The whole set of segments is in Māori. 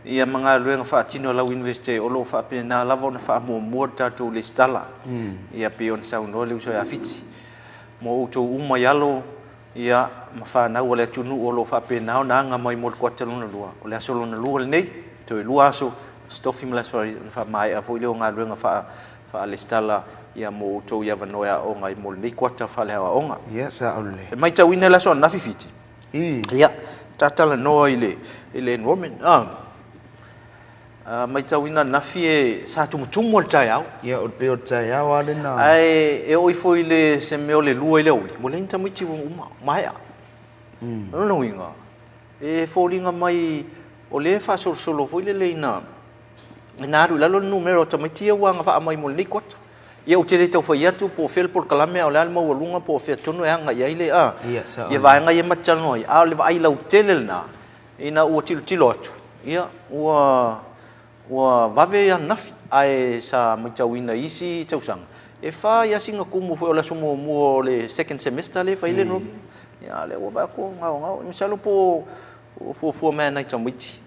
ia mga luenga whaatino lau investe o lo whaapena lava na whaamua tātou le stala ia pion sau no leu soe afiti mo utou uma yalo ia ma whanau o le atunu o lo whaapena o na anga mai mo le kuatalona lua o le asolona lua le nei toi lua aso stofi Maleifua mai a foi leo ngā luenga wha le stala ia mo utou ia vanoia o ngai mo le nei kuata wha le hawa onga ia sa ole mai tau ina la so na fifiti ia tatala no ile enrollment mai tau ina nafi e sa tumutumu le tai au ia o pe o tai au ale na ai e oi foi le se me o le lua ile uli mo le nta mai tiu mai a no inga e folinga mai o le fa solo foi le ina ina ru la lo numero ta mai tia wanga fa mai mo le kot ia o te le tau fai atu po fel por kalame o le alma o lunga po fe tonu e anga ia ile ia vai nga ia matalo ai a le vai lau tele na ina o tilo atu ia ua vave ia nafi ai sa mai tau ina isi tau sang e fa ia singa kumu foi o la sumo mo le second semester le fa ile no ia le o va ko ngao mi salo po fu man nai tamiti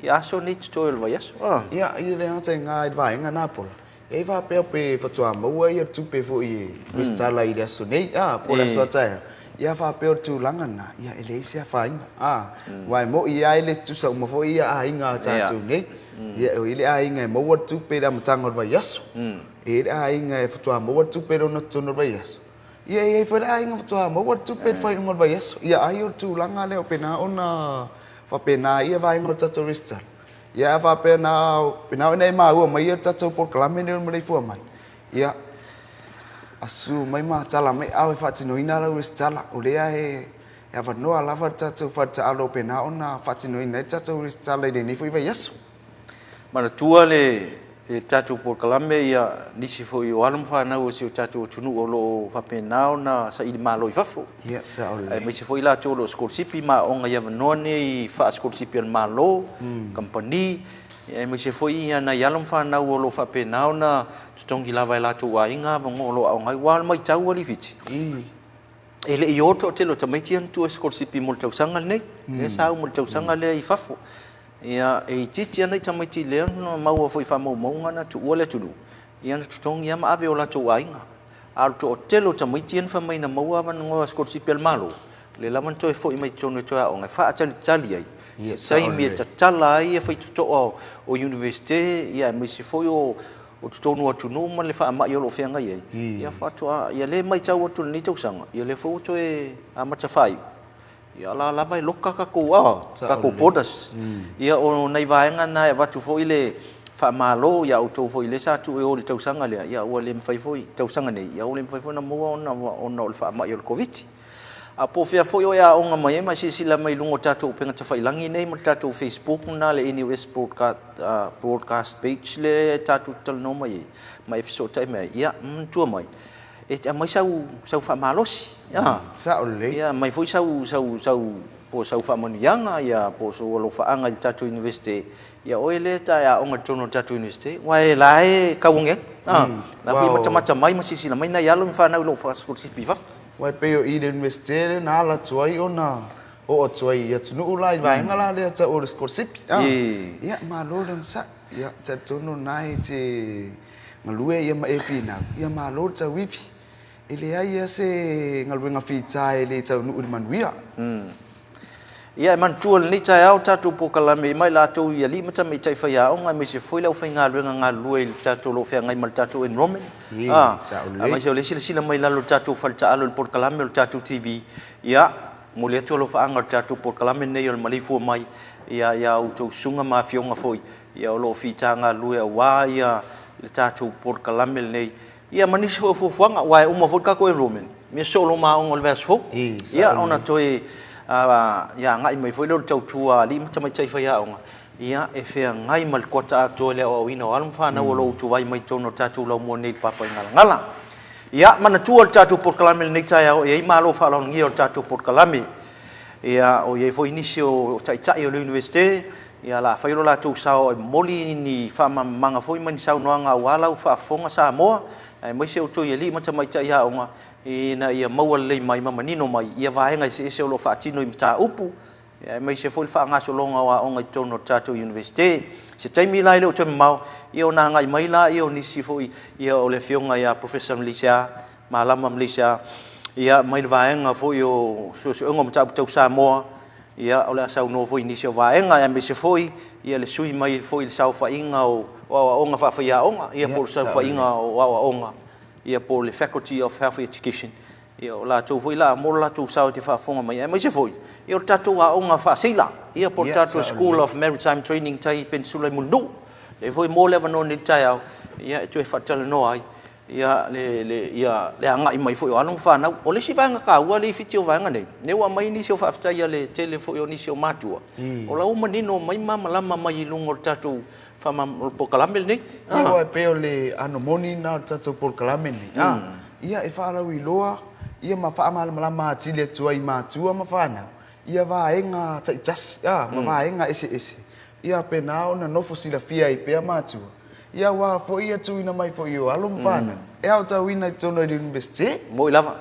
ia so ni tutorial vai aso ia ile na tai nga vai nga na pol e va pe fatua mo ia tu pe fo i instala ile so nei po la so tai ia fa pe tu langana ia ele sia fa inga vai mo ia ile tu sa mo fo ia inga ta tu nei ia ile inga mo tu pe da mtang or vai yaso e inga fatua mo tu pe no tu no vai yaso ia fa inga fatua mo tu pe fa no vai yaso ia ai tu langa le pena ona fa pena ia vai ngo ta turista ia fa pena nei ma u mai ta tu por klame ne Maleifua mai ia asu mai ma tala mai au fa tino ina la westala o le ai ia va no ala fa ta tu fa ta alo pena ona fa tino ina ta tu westala de ni foi vai yaso mana tua le tatu por kalame ia nisi foi o alum fa na o si tatu tunu o lo fa penao na sa i malo i fafo ia sa ole ai mai se foi la to lo scholarship ma onga ia vanone i fa scholarship al malo company ai mai se foi ia na alum fa na o lo fa penao na stongi lava la to wa inga vongo lo ngai wal mai tau ali fiti ele i oto te lo tamai tian tu scholarship mo tau sanga nei e sa mo tau sanga le i fafo ia e titi ana tamai ti le no mau foi fa mau ngana tu ole tu ia na tong ia ma ave ola tu ainga al to telo tamai tien fa mai na mau ava ngo scholarship pel malo le laman to foi mai tono to o ngai fa tali ai sai mi tala ia foi to o university ia mi si foi o tono tu no man le fa ma yo lo fe ngai ia fa to ia le mai tau tu ni tau sanga ia le fo to e a ma fai ia la vai loka ka ko podas ia o nei vaenga na e watu foi le fa malo ia o to foi le sa tu e o le tau sanga le ia o le mfai foi tau sanga nei ia o le mfai foi na mo ona o fa ma yo covid a po fia foi o ia onga mai ma si la mai lungo tatu penga te fai langi nei mo tatu Facebook na le NUS broadcast page le tatu tal no mai episode tai mai ia tu mai e mai sau fa malos sa ole ia mai foi sau po sau fa manianga ia po so lo fa anga tatu university ia oile ta ia onga tono tatu university wai lai ka wonge na foi macam mai masisi la mai na ia lo fa na lo fa school pifaf wai pe o university na la tuai ona o tuai ia tunu ulai vai ngala le ta o school ia ma lo len sa ia ta tono nai ti ngalue ia ma efina ia ma lo ta wifi ele ai ese ngalwenga fita ele tau nu manuia ia man tuol ni tai au tatu po kalame mai la to ia li mata mai tai fa o ngai me se foi la fa ngalwenga ngalue tatu lo fa ngai mal tatu enrollment mai se le sila mai la lo tatu falta alo por kalame tatu TV ia mo le to lo fa ngal tatu por kalame nei o Maleifua mai ia o to sunga ma fionga foi ia lo fita ngalue wa ia le tatu por kalame nei ia manis fuanga wai uma vodka ko enrollment me solo ma on olvers fo ia ona toi ia ngai mai foi lo tau tua li mai chai fa ia onga ia e fe ngai mal kota to le o ino alm fa na lo tu vai mai tono tatu lo mo nei papa ngala ia mana tuol tatu por kalame nei chai o ia ma lo fa lo ngi o tatu por kalame ia o ia foi inicio chai o university ia la fa lo la tu sao moli ni fa manga foi man sao no nga wala fa fonga sa mo ai mai se o to ia li mata mai chai ha onga ina ia mau le mai mama nino mai ia vai ngai se lo fa tino imta upu mai se foi fa nga so longa wa onga tono tato university se tai mi lai le to mau io na ngai mai la io ni si foi io le fionga ya professor Malaysia malama Malaysia ia mai vaenga foi o so ngom tau Samoa ia ole sa no foi ni se vaenga ya me se foi ia le sui mai foi le sau fa inga o onga fa fa ia onga ia por sau fa inga o onga ia por le faculty of health education ia la tu foi la mo la tu sau te fa fonga mai se foi ia tatu a onga fa sila ia por tatu school of maritime training tai Peninsula Mundu le foi mo le vanon ni tai au ia tu fa tala no ai ia le anga mai foi anu fa na o le si vanga ka ua le fitio vanga nei ne wa mai ni se fa afta ia le tele foi o ni se matua o la uma nino mai mama lama mai lungo tatu fa mam po kalamel ni ia pe le anu moni na tatu por kalamel ni ia e fa la wi loa ia ma fa ma tile tua I ma tua ma fa na ia va enga tai jas ma va enga ese ia pe na ona no fosila fia I pe ma tua ia wa fo ia tu ina mai fo io alum fana e au ta wina tono di university mo lava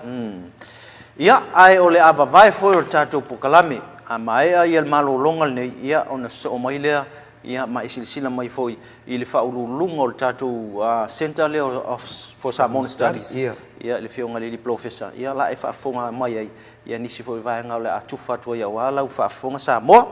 ia ai ole ava vai fo o tatu po kalame a mai ia malo longal nei ia ona so mai le ia mai silsila mai fo I le fa ulunga o tatu center le of for Samoan studies ia le fionga le professor ia la e fa fonga mai ai ia nisi fo vai nga le atu fatua ia wala fa fonga Samoa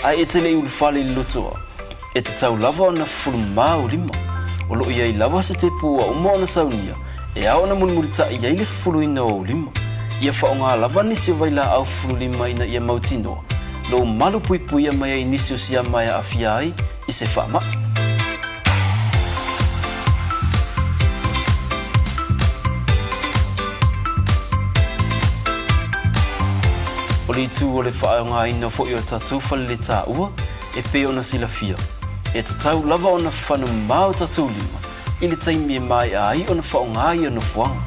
ai tele ul fali luto e te tau lava ona fulma o lima o lo ia I lava se te pua o mo na saunia e a ona mulmulita ia ile fuluina o lima ia faonga lava nisi o vaila au fulu lima ina ia mautino lo malu pui pui ia mai nisi o sia mai afia ai I se fama Oli tu o le whaonga ina fo I o tatu whale le tā ua e pe ona silafia. E te tau lava ona whanu mau tatu lima I le taimi e mai ai ona whaonga I ona fuanga.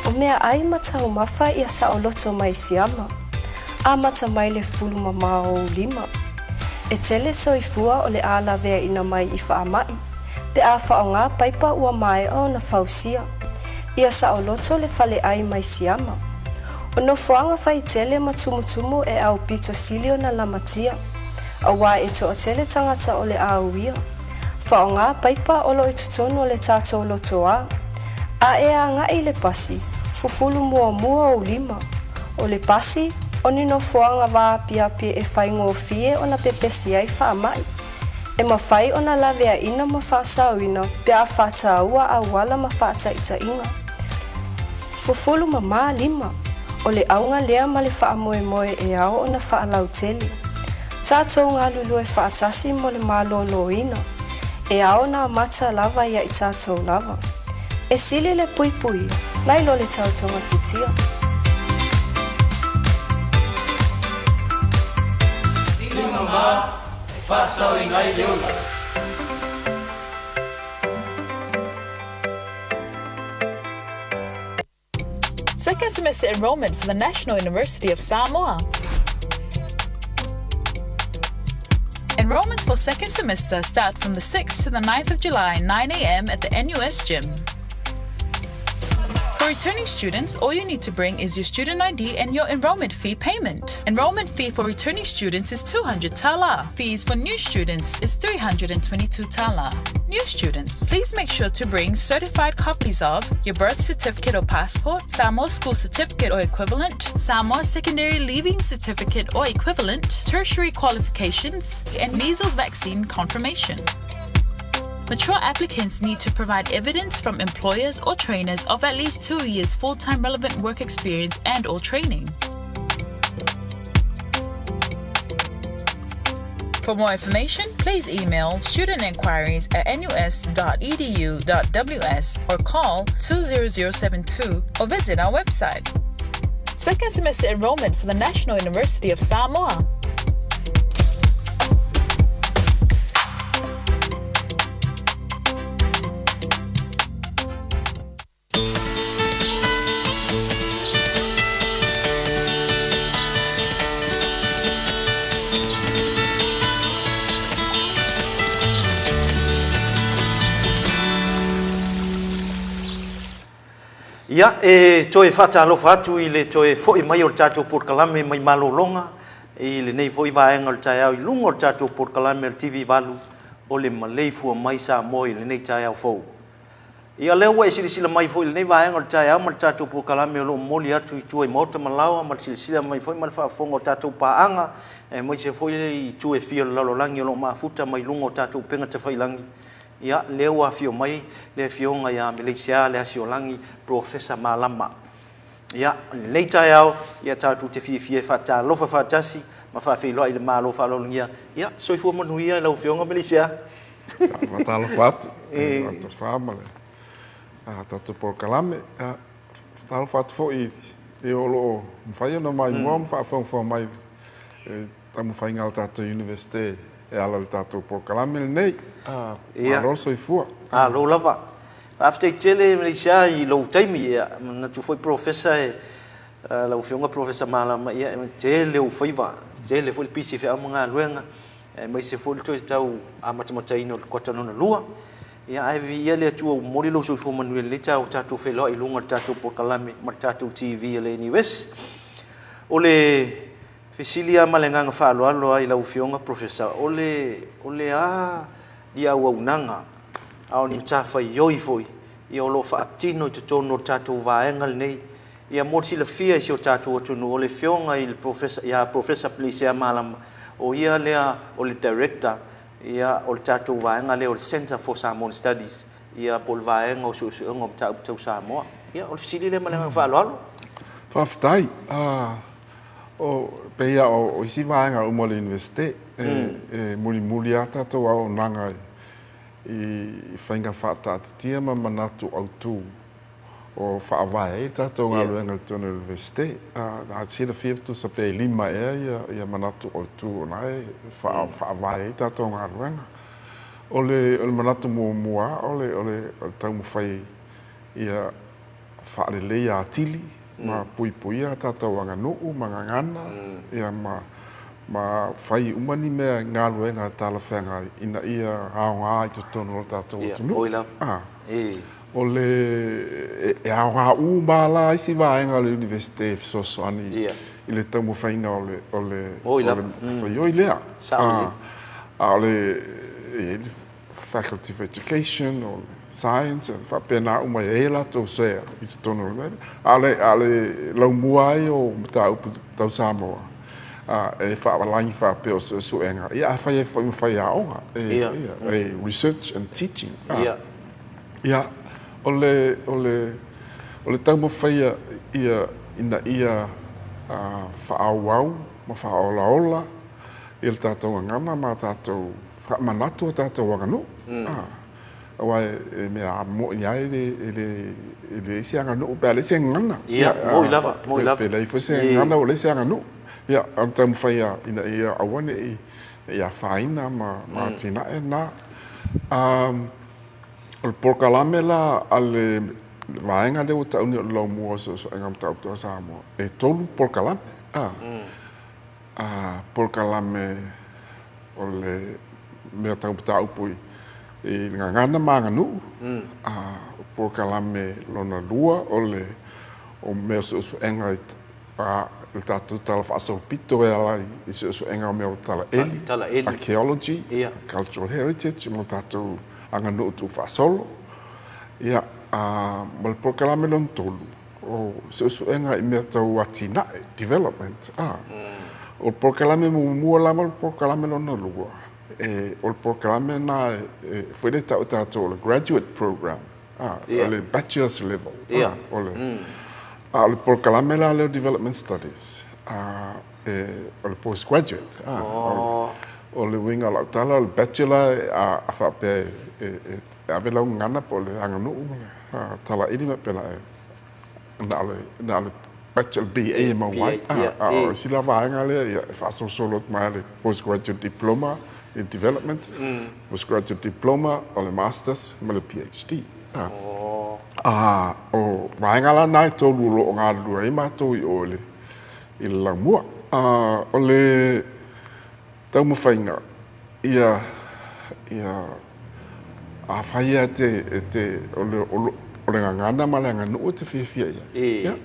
O mea ai matau mawha ia sa o loto mai siama. A mata mai le fulu mama o lima. E tele soifua o le ala vea ina mai I whaamai. Pe a whaonga paipa ua mai o na fausia. Ia sa o loto le fale ai mai siama. O no fuanga fai tele matumutumu e au pito silio na lamatia. A wā e to o tele tangata o le auia. Whaonga paipa o lo I tutono o le tato o loto a. A e a ngai le pasi, fufulu mua mua o lima. O le pasi, o ni no fuanga wā pia e whaingo o fie o na pepesi ai whaamai. E mawhai o na lavea ina ma whaasawina pe a whata aua a wala ma whata ita inga. Fufulu mama lima, o le aunga lea ma le wha moe moe e ao o na wha lau teli. Tātou ngā lulu e whaatasi mo le mālolo ina, e ao na mata lava ia I tātou lava. E sili le pui pui, nai lo le tautonga fitia. Lima mama, whaasau I ngai leona. Second semester enrollment for the National University of Samoa. Enrollments for second semester start from the 6th to the 9th of July, 9 a.m. at the NUS gym. For returning students, all you need to bring is your student ID and your enrollment fee payment. Enrollment fee for returning students is 200 tala. Fees for new students is 322 tala. New students, please make sure to bring certified copies of your birth certificate or passport, Samoa school certificate or equivalent, Samoa secondary leaving certificate or equivalent, tertiary qualifications, and measles vaccine confirmation. Mature applicants need to provide evidence from employers or trainers of at least 2 years full-time relevant work experience and/or training. For more information, please email studentenquiries@nus.edu.ws or call 20072 or visit our website. Second semester enrollment for the National University of Samoa. Ia, toe whaatalofa atu I le toe fo'i mai o le tātou Port Kalame mai malolonga, I le nei fo'i vaenga o le tai au I lunga o le tātou Port Kalame le TV valu o le Maleifua Mai Samoa I le nei tai au fou. Ia leo wa silisila mai fo'i le nei vaenga o le tai au ma le tātou Port Kalame o lo moli atu I tua I mota malawa ma le silisila mai fo'i ma le whaafonga o tātou paanga, mai se fo'i I tue fia le lalolangi o lo maafuta mai lunga o tātou penga te whailangi. Ia leo a fio mai le fionga ia Malaysia le asiolangi Professor Malama. Ia nei tai au ia tātou te fie whata lofa whatasi ma whawhiloa I le malo whalolungia. Ia soifua manuia lau fionga Malaysia. Whata lofa atu. Whata whamale. Tātou Port Kalame. Whata lofa atu fo I olo mwhaia no mai mua mwhawhawha mai tamu whainga o tātou universite. E ala le tātou Port Kalame le nei. Marol soifua. Lo lava. After tele Malaysia I lo taimi ia na tu foi professor lau fionga Professor Malama ia tele o faiva. Tele foi pisi fe amanga luenga. Mai se foi to tau amata ino kota no lua. Ia ai ia le tu mori lo so manuel le tau tātou fe lo I lunga tātou Port Kalame ma tātou TV le NUS. Ole Fesilia malenganga whaaloalo ai lau fionga Professor. Ole dia waunanga. Au ni tafa yoi foi. Ia olo whaatino I te tono tātou vaenga nei. Ia morsi la fia si o tātou atunu. Ole fionga I Professor Plesia Malama. O ia lea o le Director. Ia o le tātou vaenga lea o le Center for Samoan Studies. Ia pol vaenga o suunga o tātou Samoa. Ia o le Fesilia malenganga whaaloalo. Whaftai. O peia o isi vaenga o mole universite muli a tātou au nanga I whainga whaatatatia ma manatu au tū o whaawai tātou ngā luenga tōna universite a tira whiaptu sa pei lima ia manatu au tū o nai whaawai tātou ngā luenga o le manatu mua o le tau mwhai ia whaarelei a tili ma pui a tātou anga nuu, ma ngangana, ia ma whai umani mea ngā luenga tāla whenga ina ia haonga I totonu o tātou atunu. Oila. O le e haonga mala isi vaenga le universite Fisosoani I le taumu whainga o le whaioi lea. O le Faculty of Education, o Science, whapena umai e la tō sea I te tono le ale lau muai o tau Samoa. E whaawalangi whapeo suenga. Ia a whai e whai aonga. Research and teaching. Ia o le tau mo whaia ina ia whaauau, ma whaolaola, I le tātou ngana, ma tātou whaamanatua tātou wanganu. Awai mea mo ia ele isi anga no pe ale se ngana mo lava pe le fo se ngana o le se anga no ia am tam faia ina ia awane ia faina ma tina na o Port Kalame la ale vaenga le o tauni o lo mua so engam tau to Samoa e tolu por kalame por kalame o le mea tau tau pui i ngangana manganu por kalame lona lua o mea so enga il tatu tala whaaso pito e ala i so enga o mea o tala eli archaeology cultural heritage mo tatu anganu tu whaasolo ia ma le prokalame lon tolu o so enga i mea tau atina development o prokalame mua lama o prokalame lona lua o prokalame na foi le tau tatu o graduate program o le bachelor's level o le prokalame la le development studies o le postgraduate o le winga la tala le bachelor a fa pe ave la ngana po le anganu tala ini ma pela na le bachelor BA ma wai o sila vaenga le fa solo ma le postgraduate diploma in development postgraduate diploma o le masters ma le PhD o vaenga la nai tolu lo ngā lua i mātou i ole i la mua o le tau mawhainga ia a whaia o le ngangana ma le nganu o te whiawhia ia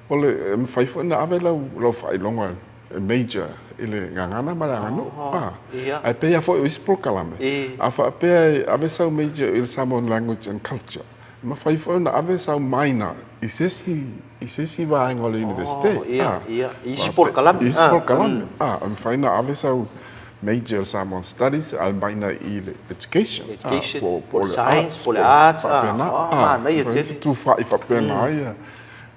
o le mwhaifo na ave lau whailonga major i le ngangana ma le nganu ai pēia fo i ispo kalame a wha pēia ave sau major i le Samoan language and culture ma whaifo na ave sau minor i sesi vaenga o le universite ispo kalame ispo kalame am whaina ave sau major Samoan studies albaina i le education po science po le arts na ia te tu fa i fa pena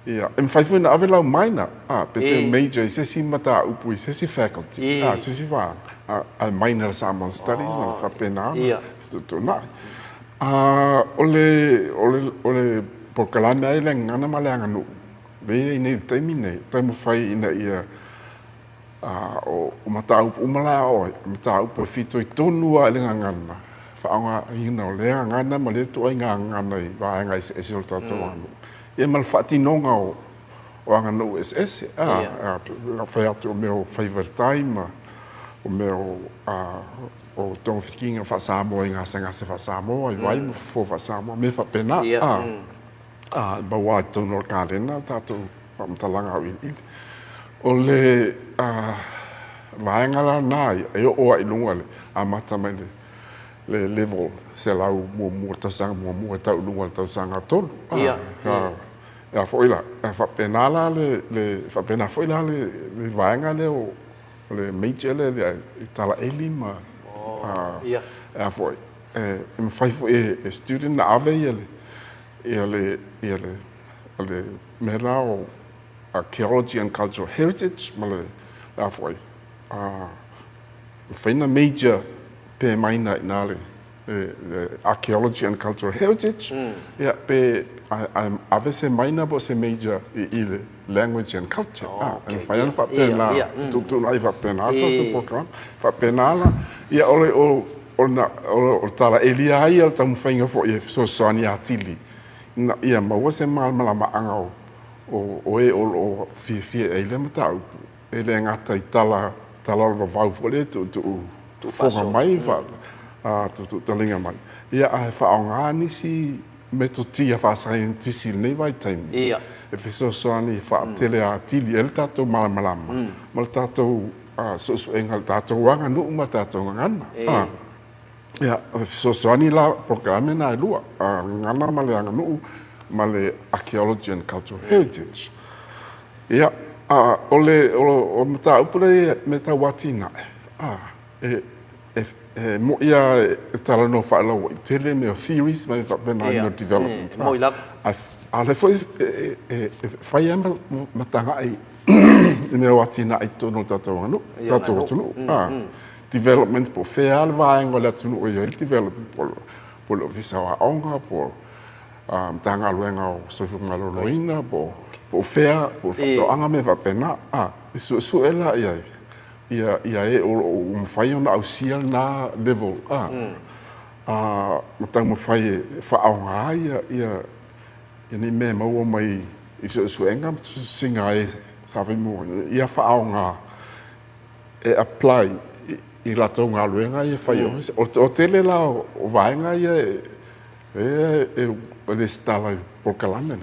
ia em whaifo na ave lau minor pe major i sesi mata upu i sesi faculty sesi va al minor Samoan studies na fa pena tu nai ole por kalame ai le ngana ma le nganu ve nei taimine taimu fai ina ia o matau umala o matau po fito i tonua le ngana whaanga hina o le ngana ma le tu ai ngana i vaenga i se o tato anu e mal whatinonga o anganu SS whai atu o meo favorite time o meo o tonga whikinga whasamoa i ngā sangase whasamoa i vai mo fo whasamoa me whapena ba wai tono o kārena tātou whamtalanga au ini o le vaenga la nai e o ai lunga le a mata mai le level se lau mua tausanga mua tau lunga le tausanga tolu ia foi la whapena la le whapena foi la le vaenga le o le major le tala eli ma ia foi e mwhaifo e student na ave ia le mera o archaeology and cultural heritage ma le ia foi whaina major pe maina i nā le archaeology and cultural heritage ia pe ave se maina po se major i le language and culture whaiana whapena tutu nai whapena whapena la ia o tala elia ai al tamu whainga fo i so soani a tili ia maua se malama maanga o o fie e le matau e le ngata i tala o vau fo le tu fonga mai tu talinga mai ia a whaonga nisi me to tia fa scientist nei vai time e fiso soani fa tele a tili el tato malama mal tato so engal tato wanga no ma tato ngana ia fiso soani la programa na lua ngana male no male archaeology and cultural heritage ia o mata upule meta watina mo ia tala no fa lo tele me theories me fa ben no development mo love ale foi fai ama matanga ai me watina ai tono tato no development po fea vai ngola tunu o il development po lo visa onga po tanga luenga o sofu ngalo loina po fea po to anga me va pena su ela ia e o fai ona ausia na level matang mo fai fa onga ia ni me mau mai isu enga singa e sabe mo ia whaaonga e apply I la tonga luenga I whai o tele la o vaenga ia o le stala po kalame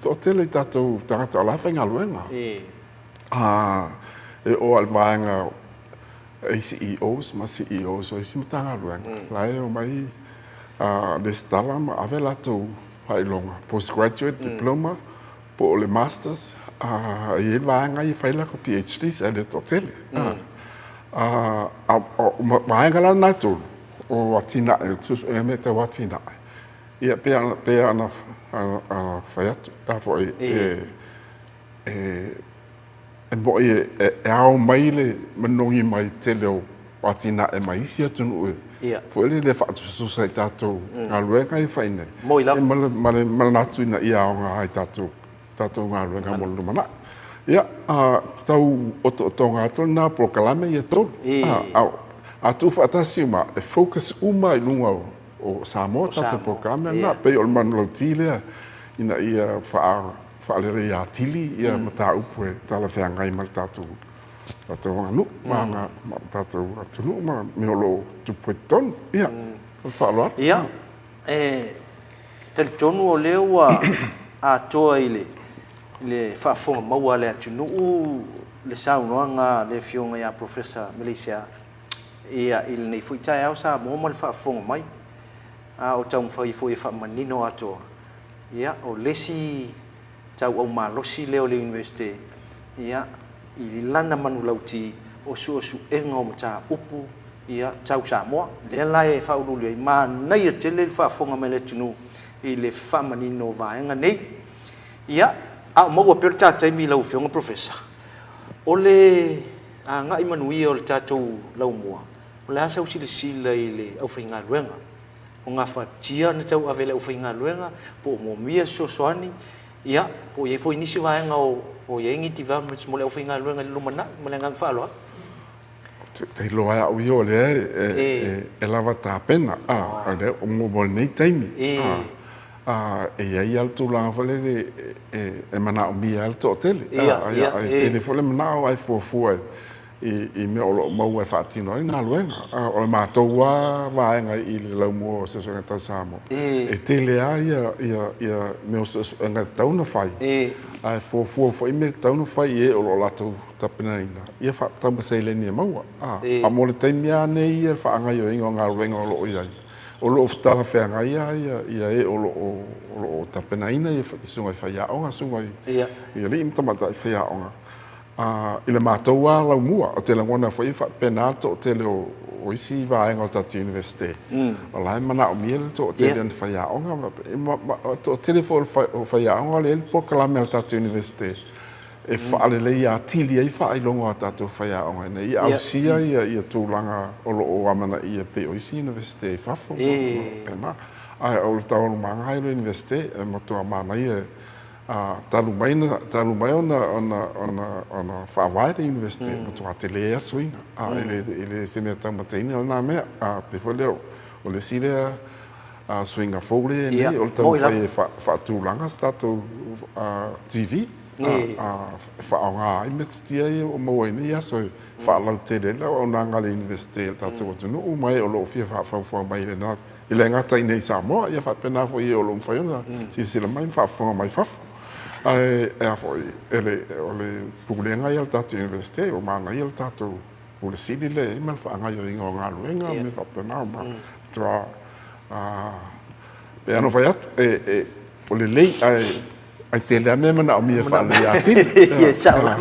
o tele I tātou tangata o la whainga luenga e o al vaenga e CEOs ma CEOs o isi matanga luenga la e o mai le stala ma ave la tau hai longa postgraduate diploma po le masters e vaenga I whaila ko PhDs e le to tele vaenga la nai tolu o watina e tusu e me te watina ia pe ana whai atu a fwoi e mo e ao mai le manongi mai te leo watina e mai isi atunu e fwoi le whaatu susai tātou ngā luenga I whaine mo I lava ma natu ina ia o ngā hai tātou ngā luenga mo lumana ia tau o ngā tō nā prokalame ia tō a tu whaatasi uma e focus uma I lunga o Samoa tātou prokalame nā pei o le manolo tīlea ina ia whaalere ia tili ia mata upu e tala whiangai ma tātou wanganu ma tātou atunu ma me olo tupu e tonu ia whaaloa ia tali tonu o leo a toa I le whaafonga maua le atunu le saunoanga le fionga ia Professor Maleifua ia I le nei fuitai au sa mo le whaafonga mai o tau mwhai fwoi whaamanino atoa ia o lesi tau au malosi leo le university ia I lana manu lauti o su enga o mata upu ia tau Samoa le lai whaurulu ai ma nei te le whaafonga mai le tunu I le whaamanino vaenga nei ia a mo pe tata mi lau fionga professor o le nga I manuia o le tatou lau mua o le asa usi le sila I le au whainga luenga o ngā whatia na tau avele au whainga luenga po mo mia sosoani ia po ye foi nisi vaenga o ye ngiti va mo le au whainga luenga le lumana mo le ngang whaaloa te loa au I o le e lava tā pena o mo nei taimi e ai alto la fole e mana o mi alto tele e fole mana o ai fo I me o mau e fatino na luenga o ma to wa vaenga I le lau mo se so ngata samo e tele ia me o nga tau na fai ai fo I me tau na fai e o la to tapena ina ia fa tama se le ni mau a mo le taimia nei ia fa nga yo inga nga luenga o lo ia o lo ftala whenga ia e o lo tapena ina I sunga I whaiaonga sunga I li imtamata I whaiaonga I le mātoua lau mua o te langona whai pena to o te leo o isi vaenga o tatu universite o lai mana o mia le to o te leo ni whaiaonga to o te le o whaiaonga le po kalame o tatu universite e whaalele ia tili ai whailonga o tatu whaiaonga nei au sia ia tūlanga o lo o amana ia pe o isi universite I whafo pena ai o le taonu mangai lo universite e matua mana ia talu mai ona whaawai le universite matua te lea suinga ele sene tamateini ona mea pe fo leo o le sile suinga foule nei o le tau whaatūlanga stato TV whaonga I metia I o maua ini ia so whaalau te rela o nanga le universite tātou atunu o mai o loo fia whaafawha mai le nā I le ngata I nei Samoa ia whaapena fo I o loo mwhaiona si sila mai whaafwha mai whafu e a fo o le pukulenga I al tātou universite o maana I al tātou o le sili le I mal whaanga I o inga o ngā luenga me whaapena o ma tua e ano whai atu o le lei ai te lea me mana o mia whaale a tini. Ia, sawa.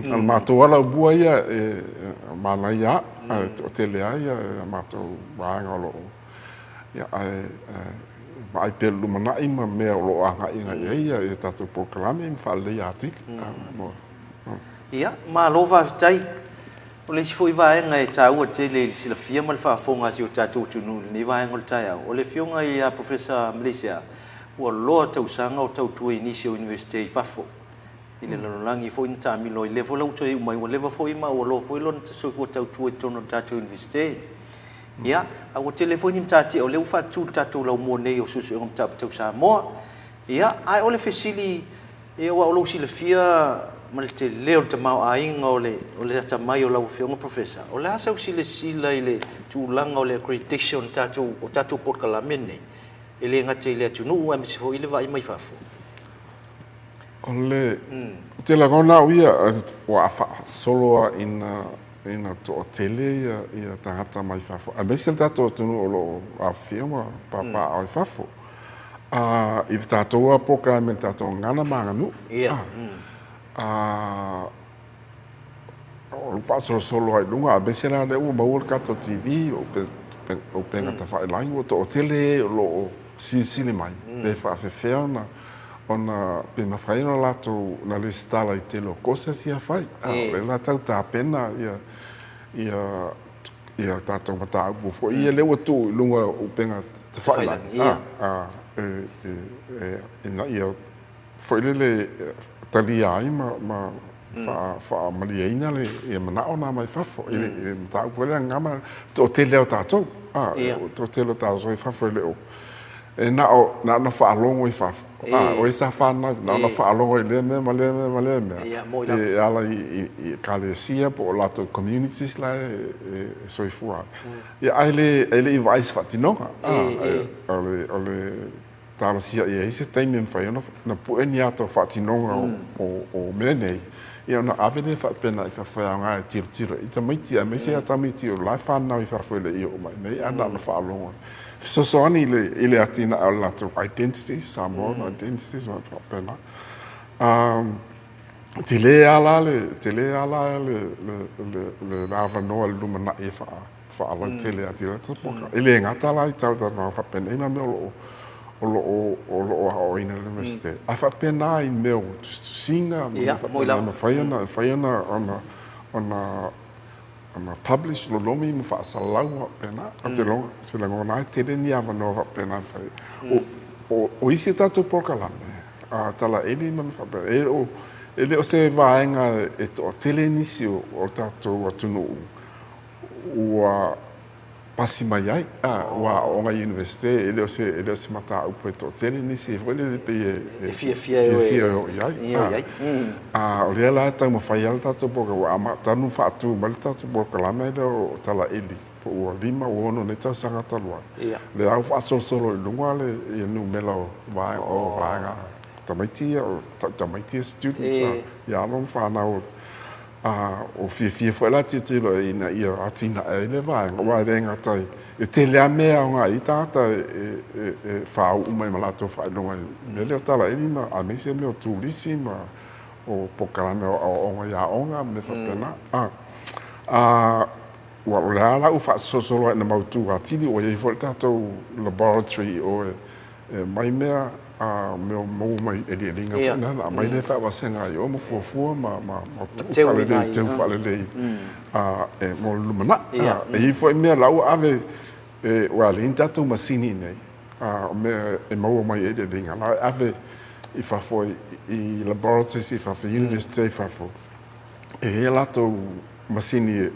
Al mātou ala bua ia, mana ia, o te lea ia, mātou wāenga o loo. Ia, ai pelu manai ma mea o loo anga inga ia, e tātou proklame, i whaale a tini. Ia, mā lova vitai. O le si foi vaenga e tāua te le sila fia ma le whaafonga si o tātou tunu ni vaenga o le tai au. O le fionga I a Professor Maleifua ua loa tausanga o tautua inisi o Universite I Fafo. I le lalolangi foi ni tāmilo I levo lau toi umai ua levo foi ma ua loa foi lona taso ua tautua I tono tātou Universite. ia au telefoni mtati o le ufa tu tatu lau mo nei o susu ngam tatu Samoa ia ai ole fesili e wa lo sile fia mal te leo te mau ainga ole ta mai o lau fionga professor o la sa sile sila ile tu langa ole accreditation tatu por kalamene ele ngate ile tunu am se fo ile vai mai fafo ole te la gona uia wa fa solo ina to tele ia tangata mai fafo a me se tato tunu o lo a firma papa ai fafo i tato a programme tato ngana manganu o fa solo ai lunga a me se na le u baul kato TV o penga ta fa lai o to tele lo si mai pe fa feona ona pe mafraina lato na lista la itelo cosa sia fai le la tauta pena ia tato mata bu fo ia le o tu lunga o penga te fai la ina ia foi le talia ai ma fa maliaina le ia mana ona mai fafo ile mata ko le ngama to tele o tato to tele o tato i fafo le o e na fa longo i fafo o isa fa na fa longo le me e ala i kalesia po lato communities la so i fua e ele i vai fatinonga ole talo sia e ese time fa na po eniato fatinonga o menei ia na avene fa pena i fa nga tiro i tamiti a me se tamiti o la fa na i fa foi le i o mai nei ana na fa longo so ani ile atina a lot of identities Samoan identities ma pena tele ala le lava no al lumana e fa ala tele atira to poka ile ngata la i tau na fa pena ina me o ina le meste a fa pena i me singa ma faiana ona publish lo lomi mo fa salau pena ate long se la ngona te ni ava no pena fai o isi tato porkala a tala ele ma fa ele o se vaenga e to tele nisi o tato atunu o pasi mai ai wa o nga universite ele o se mata o to tele nisi foi le pe fia o le la ta mo fai alta to po wa ma ta nu fa tu mal ta to po kala me do tala eli po o lima o no ne ta sanga ta lo le au fa solo lunga le e nu melo va nga tamaiti o tamaiti students ya non fa na o fia foi la titilo ina ia atina ele vai wa renga tai e te le mea nga i tata fa u mai malato fa longa le tala ele ma a me se me o tulisi ma o pokalame o ya onga me fa pena wa la u fa solo na mautu atili o e foi tato laboratory o mai mea mo mai e linga na mai le fa wasenga yo mo fu ma te fa le mo lumana e foi me la ave wa linta tu masini nei me e mo mai e linga la ave i fa foi i laboratory si fa university fa fo e la to masini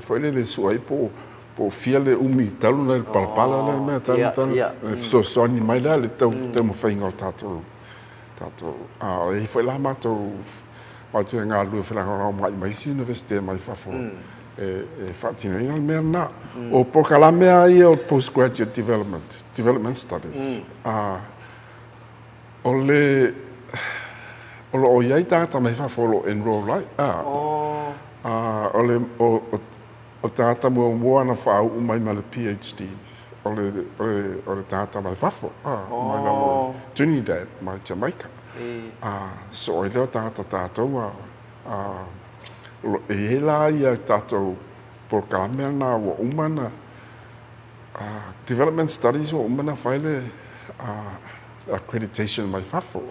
foi le suai po fiale umi talu na palpala le me talu so soni mai la le tau mo fainga tato e foi la mato nga lu fela mai si universite mai fa fo fatino ina merna o pokala mea ia o postgraduate development studies ole o ia tata mai fa fo enroll right ole o tata mo na fa o mai mal PhD ole tata mai fafo mai na Trinidad mai Jamaica so ile tata e la ia tata por camera o umana development studies o umana file accreditation mai fafo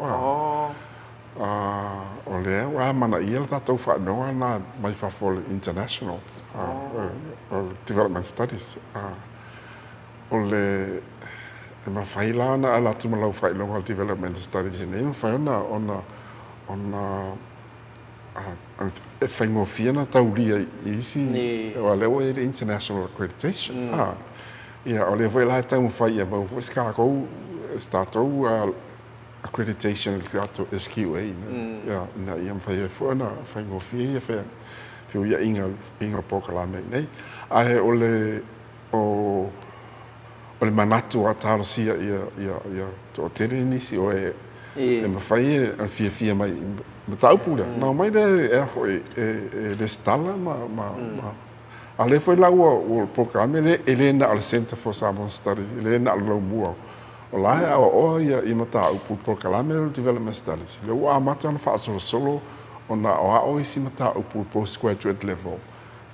ole wa mana ia tata fa no na mai fafo international development studies ole ma fai la na ala tu malau fai lo development studies ne fai ona e whaingofia na tauria isi o leo e international accreditation. Ia, o le voi lai tau mwhai ia mau fwis kā kou startou accreditation ki ato SQA. Ia, ia mwhai e fua na whaingofia ia whea. Whiu ia inga poka la mei nei. Ahe o le manatu a tārasia ia tō tere nisi o e mawhai e fia mai ma taupura. Nā mai le e afo e le stala a le foi lau o programa ele na al Center for Samoan Studies ele na al mua o la o ia I mata o programa development studies le o amata na fa solo ona o isi mata o postgraduate level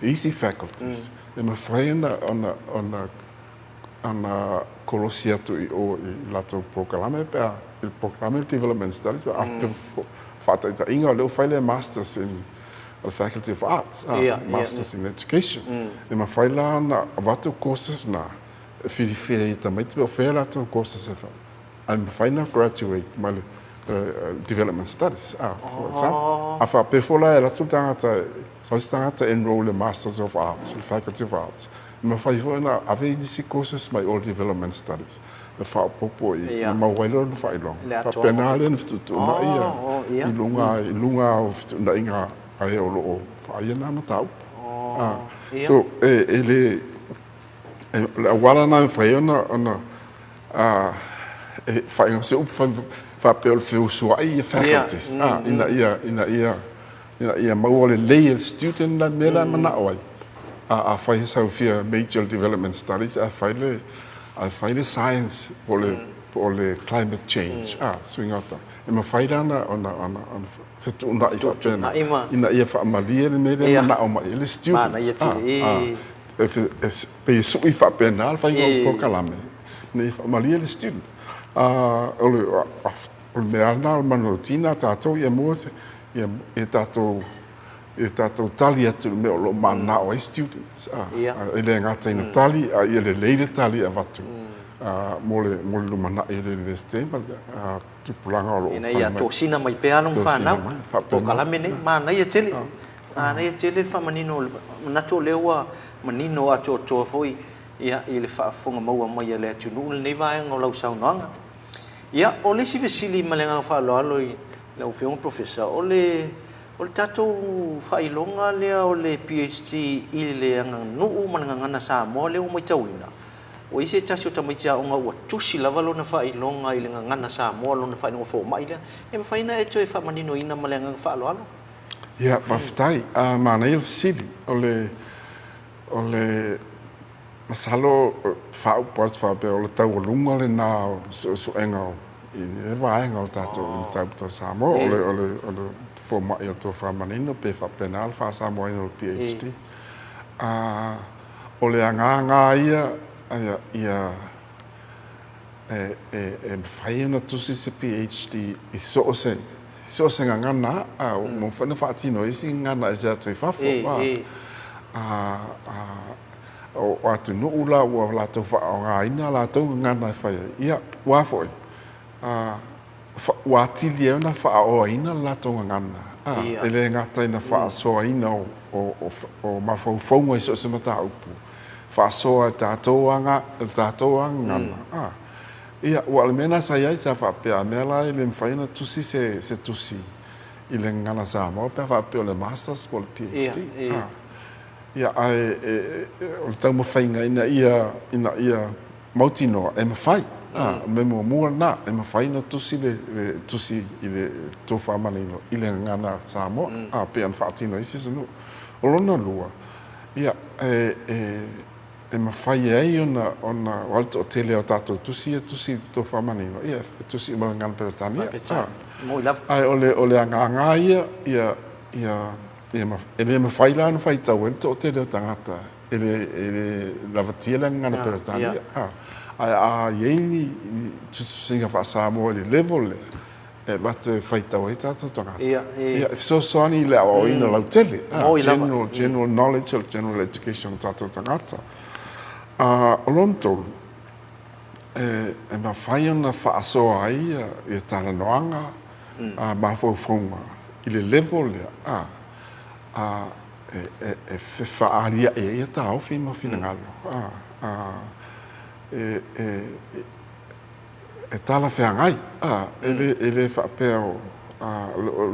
easy faculties e me faina ona kolosia tu o lato programa pe il programa development studies after fata ita inga le faile masters in the Faculty of Arts, Masters in Education. E ma whai la na watu courses na whiriwhia I tamai te o whea lato courses e wha. A ma whai na graduate ma Development Studies, for example. A wha pefola e lato tangata, sausi tangata enroll in Masters of Arts, the Faculty of Arts. E ma whai whai na ave nisi courses mai all Development Studies. E wha popo I ma wailo no whai long. Wha penale na fitu na ia. I lunga o fitu na inga ai o lo ai na matau so ele wala na freiona ona fai se up fa pel feu suai faculties ina ia mau le lay student na mela mana oi a fai sa fia major development studies a fai le science o le climate change swingata e ma fai dana ona Fetuna ina ia fa malia le mele na o mai le students pe sui fa penal fa go kalame ne fa malia le student o me ana manotina tato ia mo e tato talia tu me o mana o students ele ngata ina tali ia le leile tali avatu mole lumana e le university ma tu pulanga o ina ia to sina mai pe anong fa na to kala mene ma na ia chele na ia chele fa manino na to lewa manino a cho foi ia ile fa fonga mau mai le tunu le vai ngolo sau nanga ia ole si vesili malenga fa lo le o fiong professor ole tato fa ilonga le ole PhD ile nga nu malanga na sa mo le o mai tawina o ise tasio tamaita o nga tusi lava lona fai longa I le ngana sa mo lona fai no fo mai le e faina e toi fa manino ina malenga fa lo alo ia maftai ma na il sili ole masalo fa port fa pe ole tau lunga le na so enga I va enga o tato tato sa mo ole fo mai o to fa manino pe fa penal fa sa mo no PhD ole anga ia fai na tusi se PhD I so se ngana mo fa na fatino isi ngana ja to fa fo o atu no ula o la to fa nga ina la to ngana fa ia wa fo wa tili na fa o ina la to ngana ele ngata ina fa so ina o ma fo ngo so se mata upu fa so tatoanga ngana ia o almena sa ia sa fa pe amela ile mfaina tusi se tusi ile ngana sa mo pe fa pe le masters por PhD ia o tamo fainga ina ia mautino e mafai me mo na e mafaina tusi le tusi ile to fa manino ile ngana sa mo pe an fatino isi no olona lua ia e mawhai ai ona walto o tele o tato tusi to whamanino ia tusi ma ngana peretania ai ole anga ia ele mawhai la no whai tau to o tele o tangata ele lavatia la ngana peretania ai yeini singa fa samo ele level e bate whai tau e tato tangata ia so soni le o ina lau tele general knowledge or general education tato tangata Olonto e ma fai ona fa so ai e tala noanga ma fo fonga le level e whaaria ia tau whima whinangalo. E tala wheangai, ele whapea o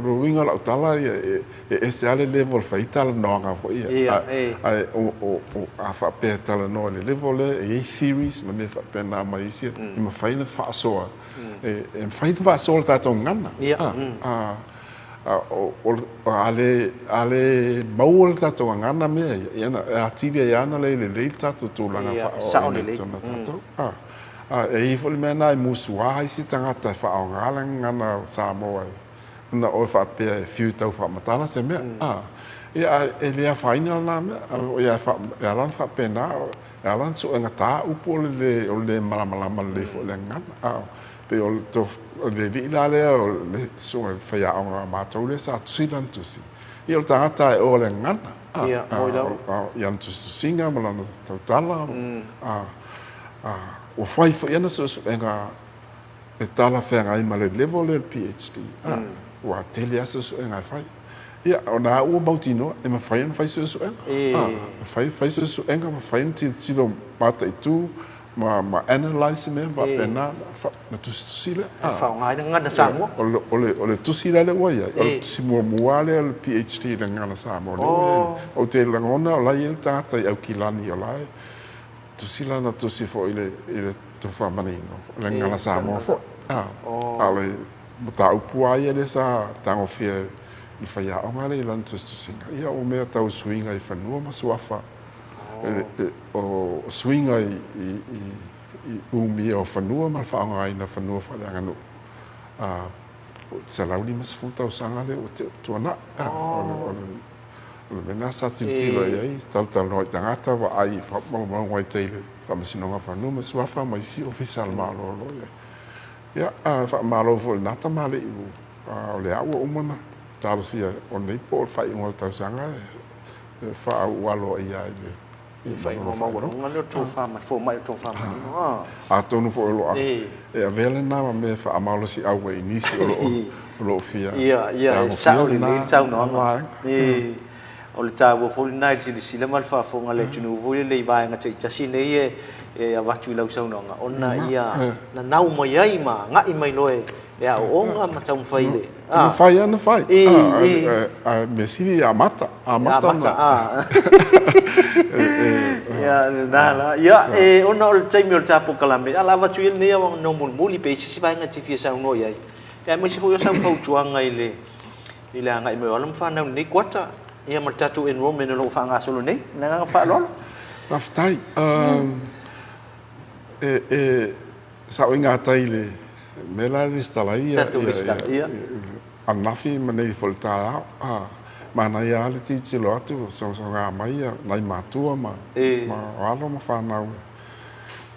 ruinga lau tala e se ale level whai tala noanga fo ia. A whapea tala noa le level e theories, ma ne whapea nā mai isia, i ma whaina whaasoa. E whaina whaasoa le tātou ngana. Ale maua le tātou ngana mea, a tiria iana le tātou tūlanga whao e le tona tātou. E i foli mea nā i musua i si tangata e whao ngala ngana Samoa. Na o whapea e whiu tau whamatala se mea. E lea whaina nā mea, e alan whapea nā, e alan so enga tā upo o le malamalama le fo le ngana. Pe o le li la lea o le so e whaia o ngā mātou le sa tusilan tusi. I o tangata e o le ngana. I an tusinga malana tautala. O whai whaiana so enga e tala whenga i ma le level le PhD. Wa tele asa so enga whai. Ia, o nā ua mautinoa, e ma whaiana whai so enga. Whai so enga, ma whaiana tilo mata i tū, ma analyse me, ma pena, na tusi le. Whaongai na ngana Samoa. O le tusi le waia, o le tusi mua le PhD le ngana Samoa. O te langona o lai ele tangata i au kilani o lai. Tusi lana tusi fo i le tuwha manino, le ngana Samoa fo. Ale, ta upua ia le sa tango fia i whaia o ngare i lan tusinga. Ia o mea tau swinga i whanua ma suafa. O swinga i umi o whanua ma whaonga i na whanua whale anganu. Sa launi mas futa o sangale o te tuana. O le mena sa tilo i ai, tau noi tangata wa ai whamau wai teile. Whamasinonga whanua ma suafa ma isi ofisal malo lo ia. Ia, whamalo fo le nata male i o le aua umana. Talo sia o nei po o whai unga tau sanga e wha ualo i ai le. I whai unga maua ngalo tō whama, fo mai tō whama. A tonu fo o loa. E a vele nama me wha amalo si aua i nisi o lo fia. Ia, sao le nei tau noa. O le tāua fo le nai sila mal whafonga le tunu vui le i vaenga te itasi nei e a watu i lau sau noa. Ona ia, na nau mai ai ma, ngai mai loe. E a onga ma tau mwhaile. Ana whai, ana whai. Me siri a mata. A mata. Ia, nāla. Ia, ona o le taimi o le tāpo kalame. Ala watu i nea wang no muli pe si vaenga te fia sau noa iai. Ia, me si fo yo sau fautuanga i le anga i meo. Alam whanau nei kuata. Ia ma tatu enrollment o lo whanga solo nei. Nanga wha lolo. Raftai. Sa o inga tai le mela listala ia. Tatu listala ia. Anafi manei folta mana ia le titi lo atu so ngā mai nai matua ma alo ma whanau.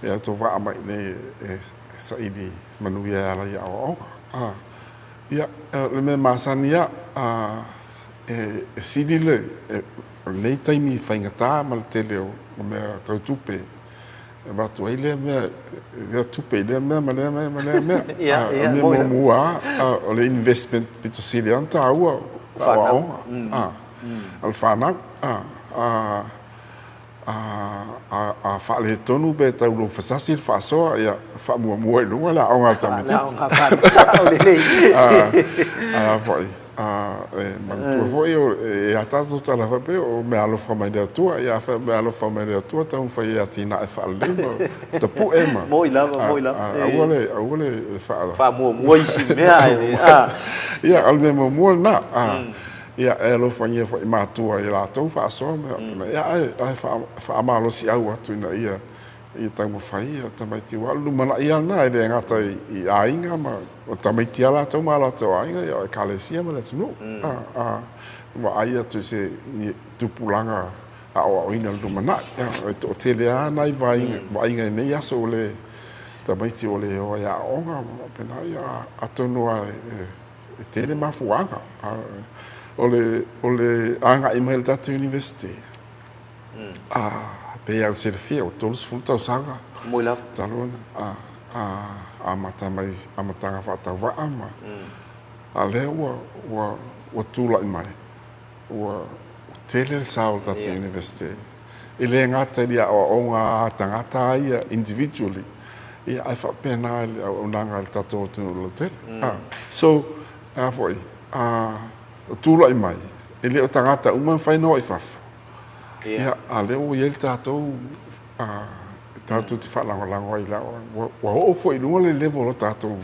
Ia to wa mai nei sa idi manuia ala ia o. Ia le me masania sidi le nei taimi whaingata ma le tele o mea tau tupe. Batu ai le mea tupe le mea ma le mea. Ia, mo mua o le investment pito sili anta aua whanau. Al whanau. A whaale tonu be tau lo whasasi le whasoa ia whamua i lunga la o ngā tamiti. La o ngā whanau le nei. Whai. Mantua foi e atato tala vape o me alo fa mai da tua ia fa me alo fa mai da tua tau fa ia tina e fa le te pu ema moi lava awole fa mo isi mea ia al me mo na ia elo fa ia fa ma tua ia la tau fa so me ia ai fa amalo si au atu ina ia i tau mo fa ia tamai ti walu mana ia na e ngata i ainga ma o tamai ti ala tau mala tau ainga ia e kalesia ma le tunu wa ai atu se tupulanga a o ina lu mana o tele ana i vai inga nei aso le tamai ti ole o ia onga pena ia atonu e tele mafuanga ole anga i mai tatu university pe al se fia o todos futa sanga moi lava talona a mata mai a mata fa ta va ama Ale ua tula i mai. Ua tele sao tatu university. Ile ngata ia o ngā tangata ia individually. Ia ai whapena ili au nanga ili tato tunu lo tele. So, foi, tula i mai. Ile o tangata uma whainoa i whafu. Ia a leo i ele tatou tatou te whalangolango i lao. Wa o fo i lunga le level o tatou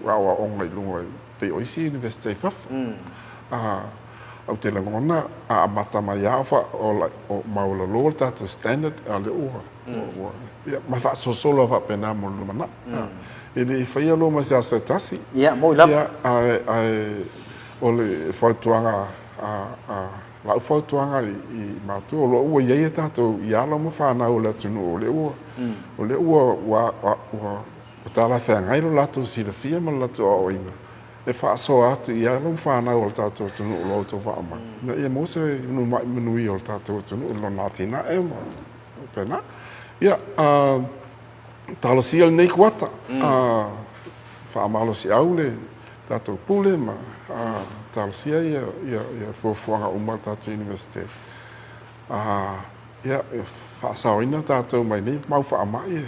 awa onga i lunga i pe oisi university i whafu. Au te langona a mata mai awha o maula loa tatou standard a le ua. Ia ma wha so solo wha pena mo lumana. Ile i whaia lo ma se aso tasi. Ia mo i lapa. Ia o le whautuanga lau whautuanga i mātua o lo ua iei e tātou i ala ma whanau le tunu o le ua. O le ua o tāla whangai lo lato si le fia ma lato o ina. E whaaso atu i ala ma whanau o le tātou tunu o lo tō whaama. Na ia mo se manui o le tātou tunu o lo nātina e ma. Pena. Ia, tāla si al nei kuata. Whaamalo si au le tātou pule ma. Talsia ia fuafuanga uma tātou university. Ia whaasawina tātou mai nei mau whaamai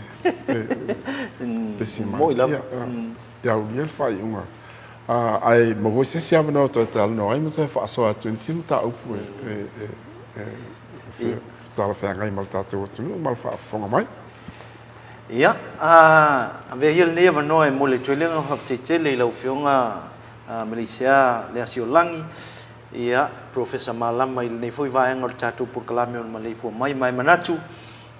pesi mai. Moi lapa. Ia ulia whai unga. Ai mago se siama no to tal no ai mo te whaasawa tu ni simu tā upu tāla whangai mal tātou tunu mal whaafonga mai. Ia, ve hiel neva noe mo le tuelenga whafteitele i lau whionga Malaysia le Asiolangi ia Professor Malama i nei foi vaenga o tātou Pukalame o Maleifua Mai Manatu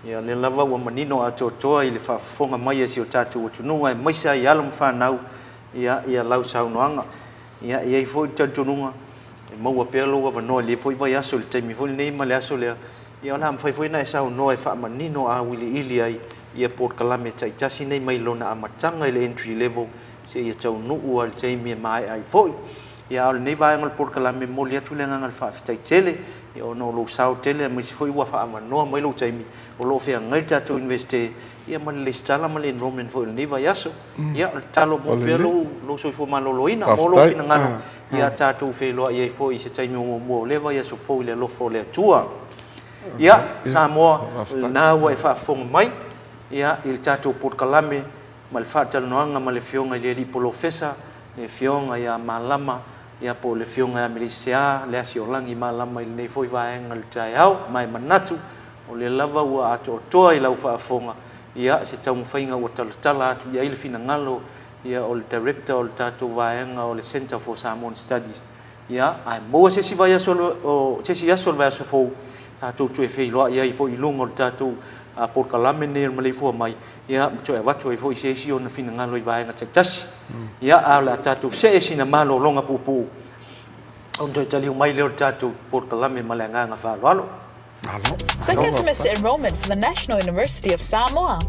ia le lava ua manino a totoa i le whaafonga mai esi o tātou o tununga e maisa i alam whanau ia lau saunoanga ia i foi tātununga e maua pelo wa vanoa le foi vai aso le taimi foi nei ma le aso le ia ona foi na e saunoa e whaamanino a wili ili ai ia Pukalame taitasi nei mai lona amatanga i le entry level se ia tau nuu al taimi mai ai foi ia al nei vai ngal Pukalame mo le atu le ngal fa fitai tele ia ono lo sau tele mai se foi ua fa amanoa mai lo taimi o lo fe ngai tatu investe ia man le stala man le enrollment foi nei vai aso ia talo mo pelo lo so fo man lo ina mo lo fina ngano ia tatu fe lo ia foi se taimi mo le vai aso foi le lo fo le tua ia Samoa na wa fa fong mai ia il tatu Pukalame mal fatal noanga mal fionga le li polofesa le fionga ia malama ia po le fionga ia Malaysia le Asiolangi malama il nei foi vaenga le taiau mai manatu o le lava ua ato toa i lau whaafonga ia se tau mwhainga ua talatala atu ia ili fina ngalo ia o le director o le tātou vaenga o le Center for Samoan Studies ia ai moa sesi vai aso o sesi aso vai aso fou tātou tue fei loa ia i fo i lunga o le tātou Pukalame nei Maleifua Mai ia mto e watu e foi se si ona fina ngalo i vaenga taitasi ia ala tatu se e sina malo longa pupu on to tali mai le tatu Pukalame malanga nga fa lo Second semester enrollment for the National University of Samoa.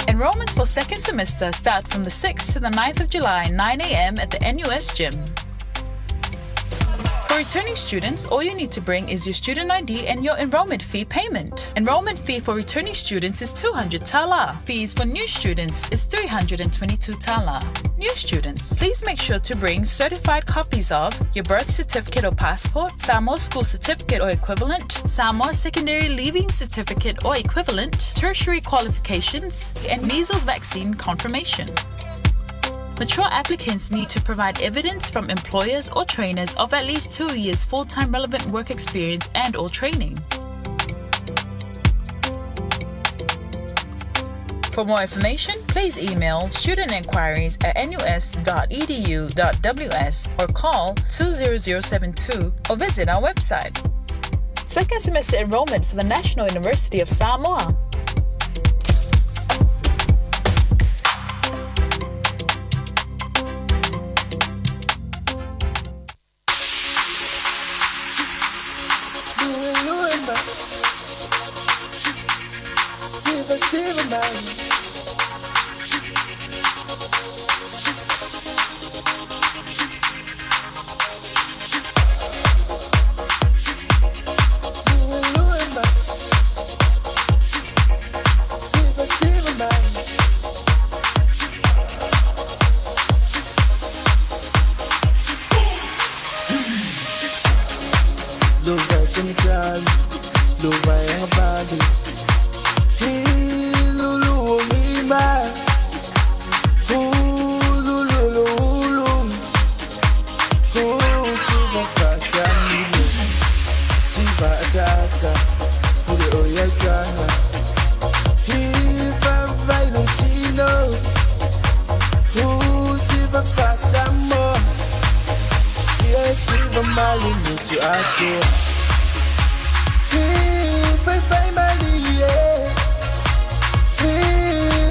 Enrollments for second semester start from the 6th to the 9th of July, 9 a.m. at the NUS gym. For returning students, all you need to bring is your student ID and your enrollment fee payment. Enrollment fee for returning students is 200 tala. Fees for new students is 322 tala. New students, please make sure to bring certified copies of your birth certificate or passport, Samoa school certificate or equivalent, Samoa secondary leaving certificate or equivalent, tertiary qualifications, and measles vaccine confirmation. Mature applicants need to provide evidence from employers or trainers of at least 2 years full-time relevant work experience and/or training. For more information, please email studentenquiries@nus.edu.ws or call 20072 or visit our website. Second semester enrollment for the National University of Samoa. mali mutu ato. Fai mali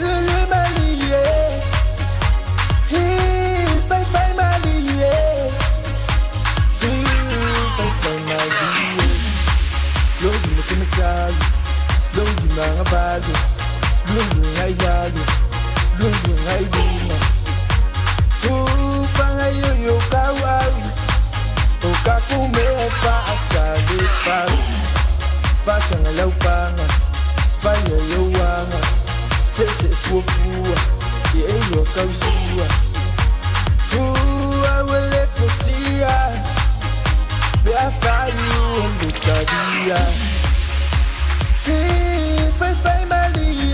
lulu mali fai mali fai mali logi mutu mitalu logi manga balu lungu ngai balu lungu ngai buma fanga yo kawau o kakume fa asale fa Fasa nga laupanga, faya yo wanga, sese fuafua, ye yo kausua. I will let for see ya, be I find you on the tadia. Fai mali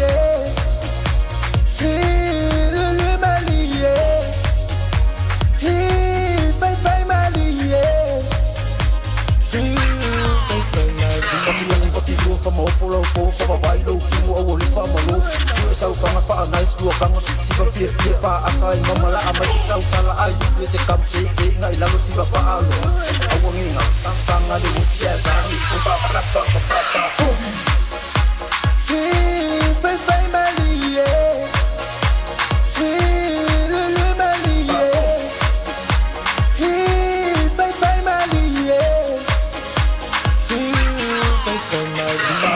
lulu mali fai mali From a polo, from a white low, you will live on a low. So, a nice to a bang, see a fear, I can't mamma, I might tell Sala, I use a come say, I love to see a follow. I won't in a little share, fai mali, lulu mali, fai mali,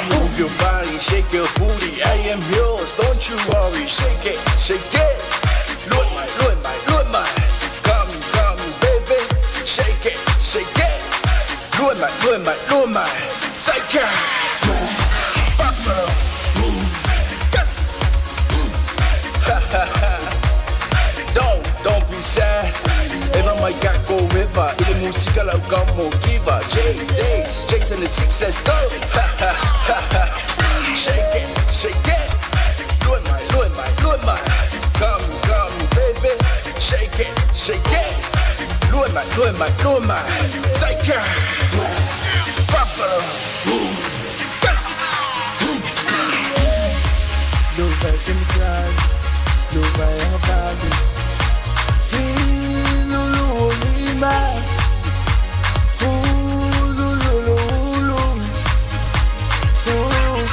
Move your body, shake your booty, I am yours, don't you worry, shake it, look my, come, baby, shake it, look my, take care, buffalo, yes, don't be sad. Eva might got go river, ile música la como giver. J's and the six, let's go. Shake it, do it my, come, baby, shake it, do it my, take care, buffalo, yes. Look right in the time, look right on the body. Lulu lima, lulu,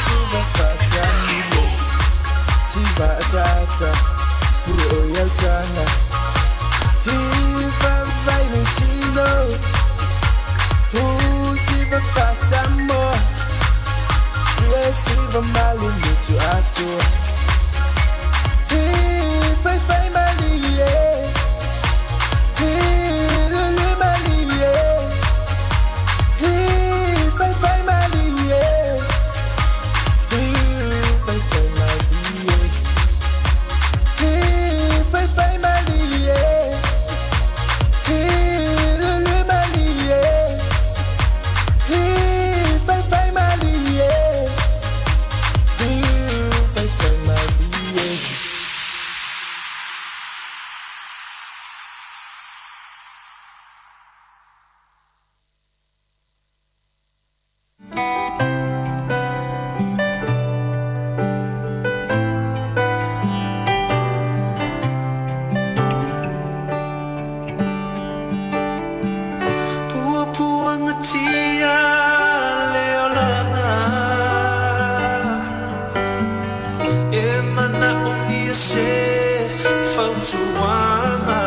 siva fatani, siva tata, puro yatana, hiva vainutino, siva fasamo, yes siva malu mutu ato, fai mali lulu mali fai mali fai mali fai mali lulu mali fai mali fai mali Tia leolana Emana ungia se fautuana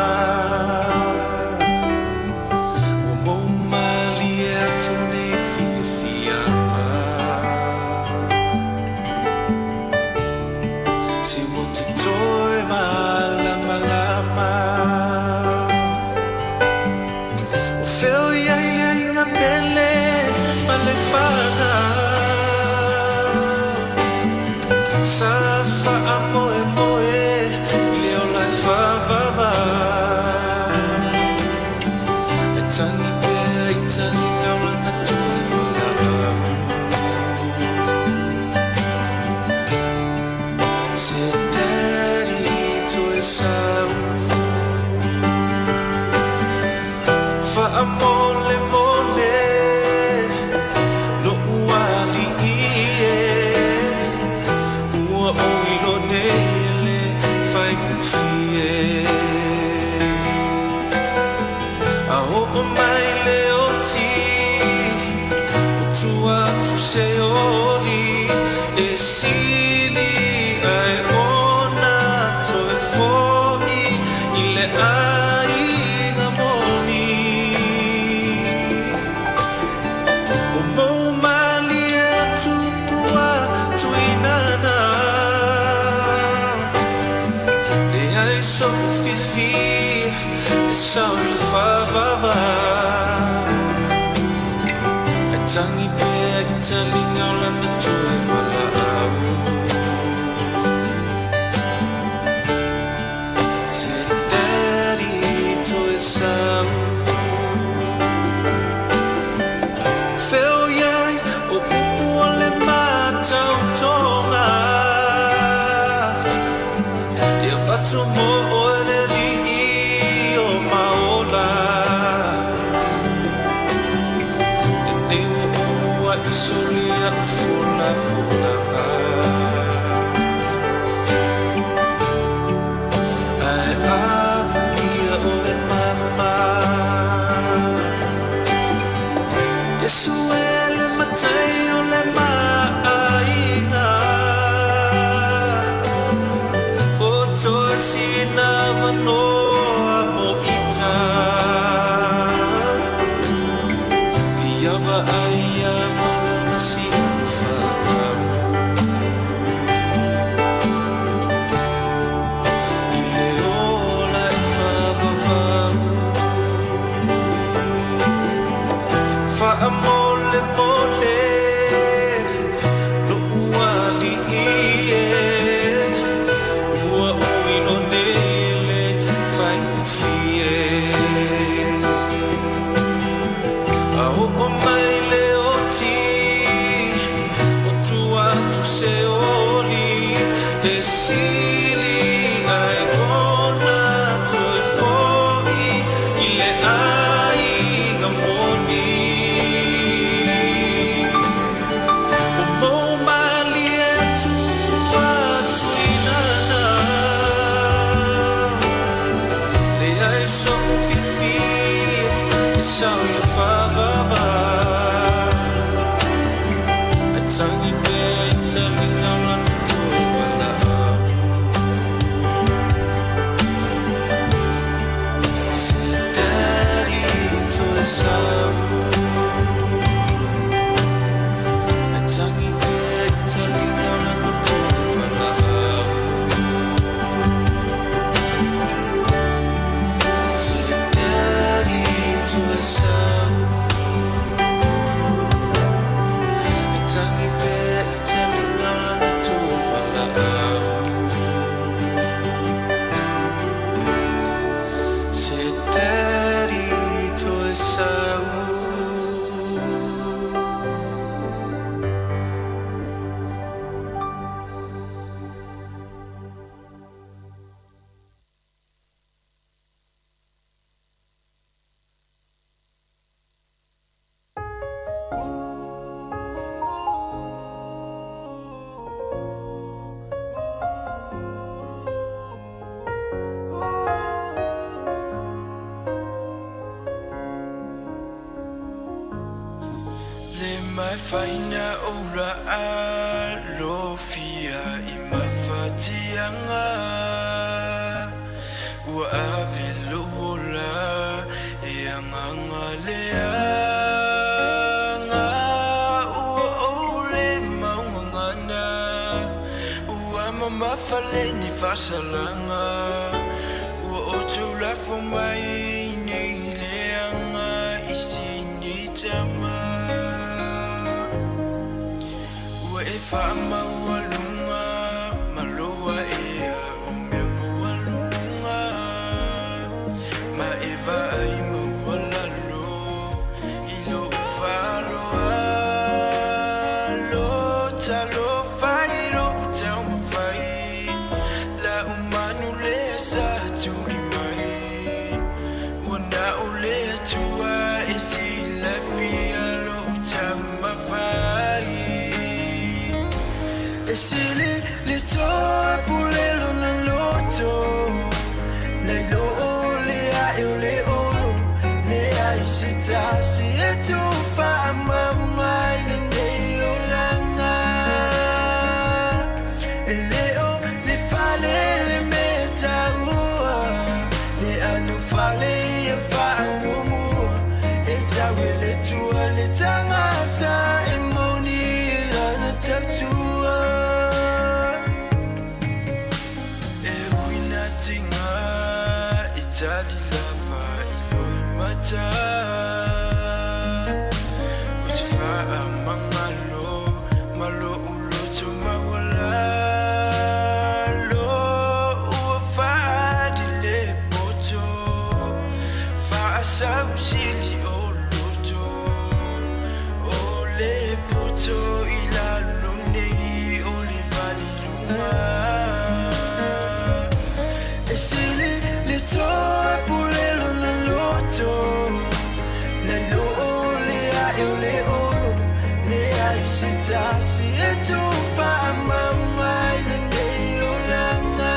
Wamomali atune fiafiama Si mutitoe malama Feel ya Maleifua Safa amoe Leo life vava Etani be itani ngawa na tuwe Se daddy to esau Fa amole mole I hope my Leo Tangi pek taling aulan na tuloy wala si daddy to'y sao feo yai o upuan le matao tonga ya vatu mo ole li o maola Solia fula fula ai abia o e mama Yesu ele matei o le mainga o toa sina manoa mo ita Viava aia Amole mole lo uali ie ua uino nele fai fie a o mai le oti o tua tu se oli e sili ai ona toi foi ile ai gamoni Tangi pek taling aulan na tuloy wala si daddy to'y sao Tangi pek taling aulan na tuloy wala si daddy to'y sao Tangi pek taling aulan na tuloy wala si daddy to'y sao mai faina ora lo fia I mafatianga ua avelo ola e anganga leanga ua ole maungangana ua mamafale ni fasalanga ua otula fomai nei leanga isini tama Fama walunga maloa ea umema walunga ma eva ai mawalalo ilo ufalo alo talo fairo utau mafai la umanu lesa turi mai wana ole tua esi la fia lo utau mafai Sili le toa pulelo na loto Le lo le a le o Le a isita si e tu fa mai le neo langa Le o le fale le meta ua Le tali lava iloi mata Utifaa mangalo malo uloto mawala Lo uafadi le boto Faasa usili oloto Ole boto ilalo nei ole vali luma Esili le toe pulelo na loto Le lo ole a eu le olo Le a isita si e tu fa mamai le nei olanga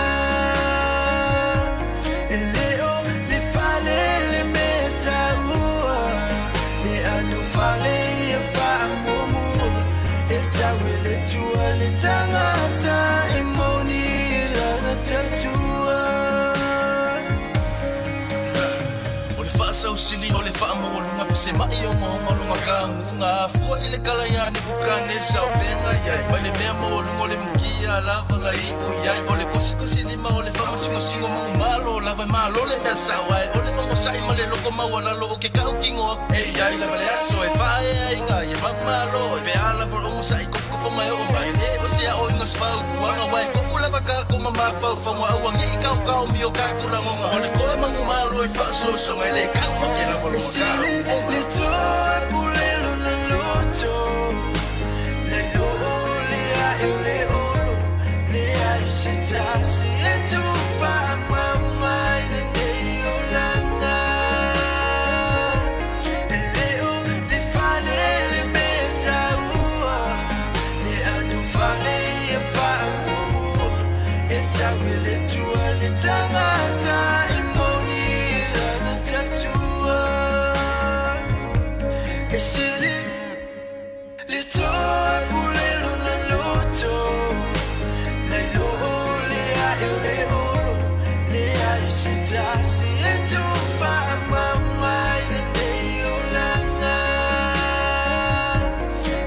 E le o le fale le meta ua Le anu fale e fa momu E tawe le tua le tangata e moni la na tatua Sau sili ole fa mo lunga pese mai o mo lunga ka nga fu ile kala ya ni bukane sa ofenga ya ole me mo lunga ole mukia lava ngai o ya ole kosi ni ma ole fa mo singo mo malo lava malo le na sa wa ole mo sai male loko ma wala lo ke ka kingo e ya ile vale aso e fa e nga ye ma malo e be ala for mo sai ko fo mai o mai le o sia o nga spa wa nga wa ko fu lava ka ko ma fa fa mo wa ngi ka mi o ka ku la mo ole ko ma malo e fa so ele Esili le toe pulelo na loto Le lo le a eu le olo Le a isita si e tu fa mamai le nei olanga E le o le fale le meta ua Le anu fale e fa momu E tawe le tua le tangata e moni la na tatua Esili le toe pulelo na loto Le lo le a eu le olo Le a isita si e tu fa mamai le nei olanga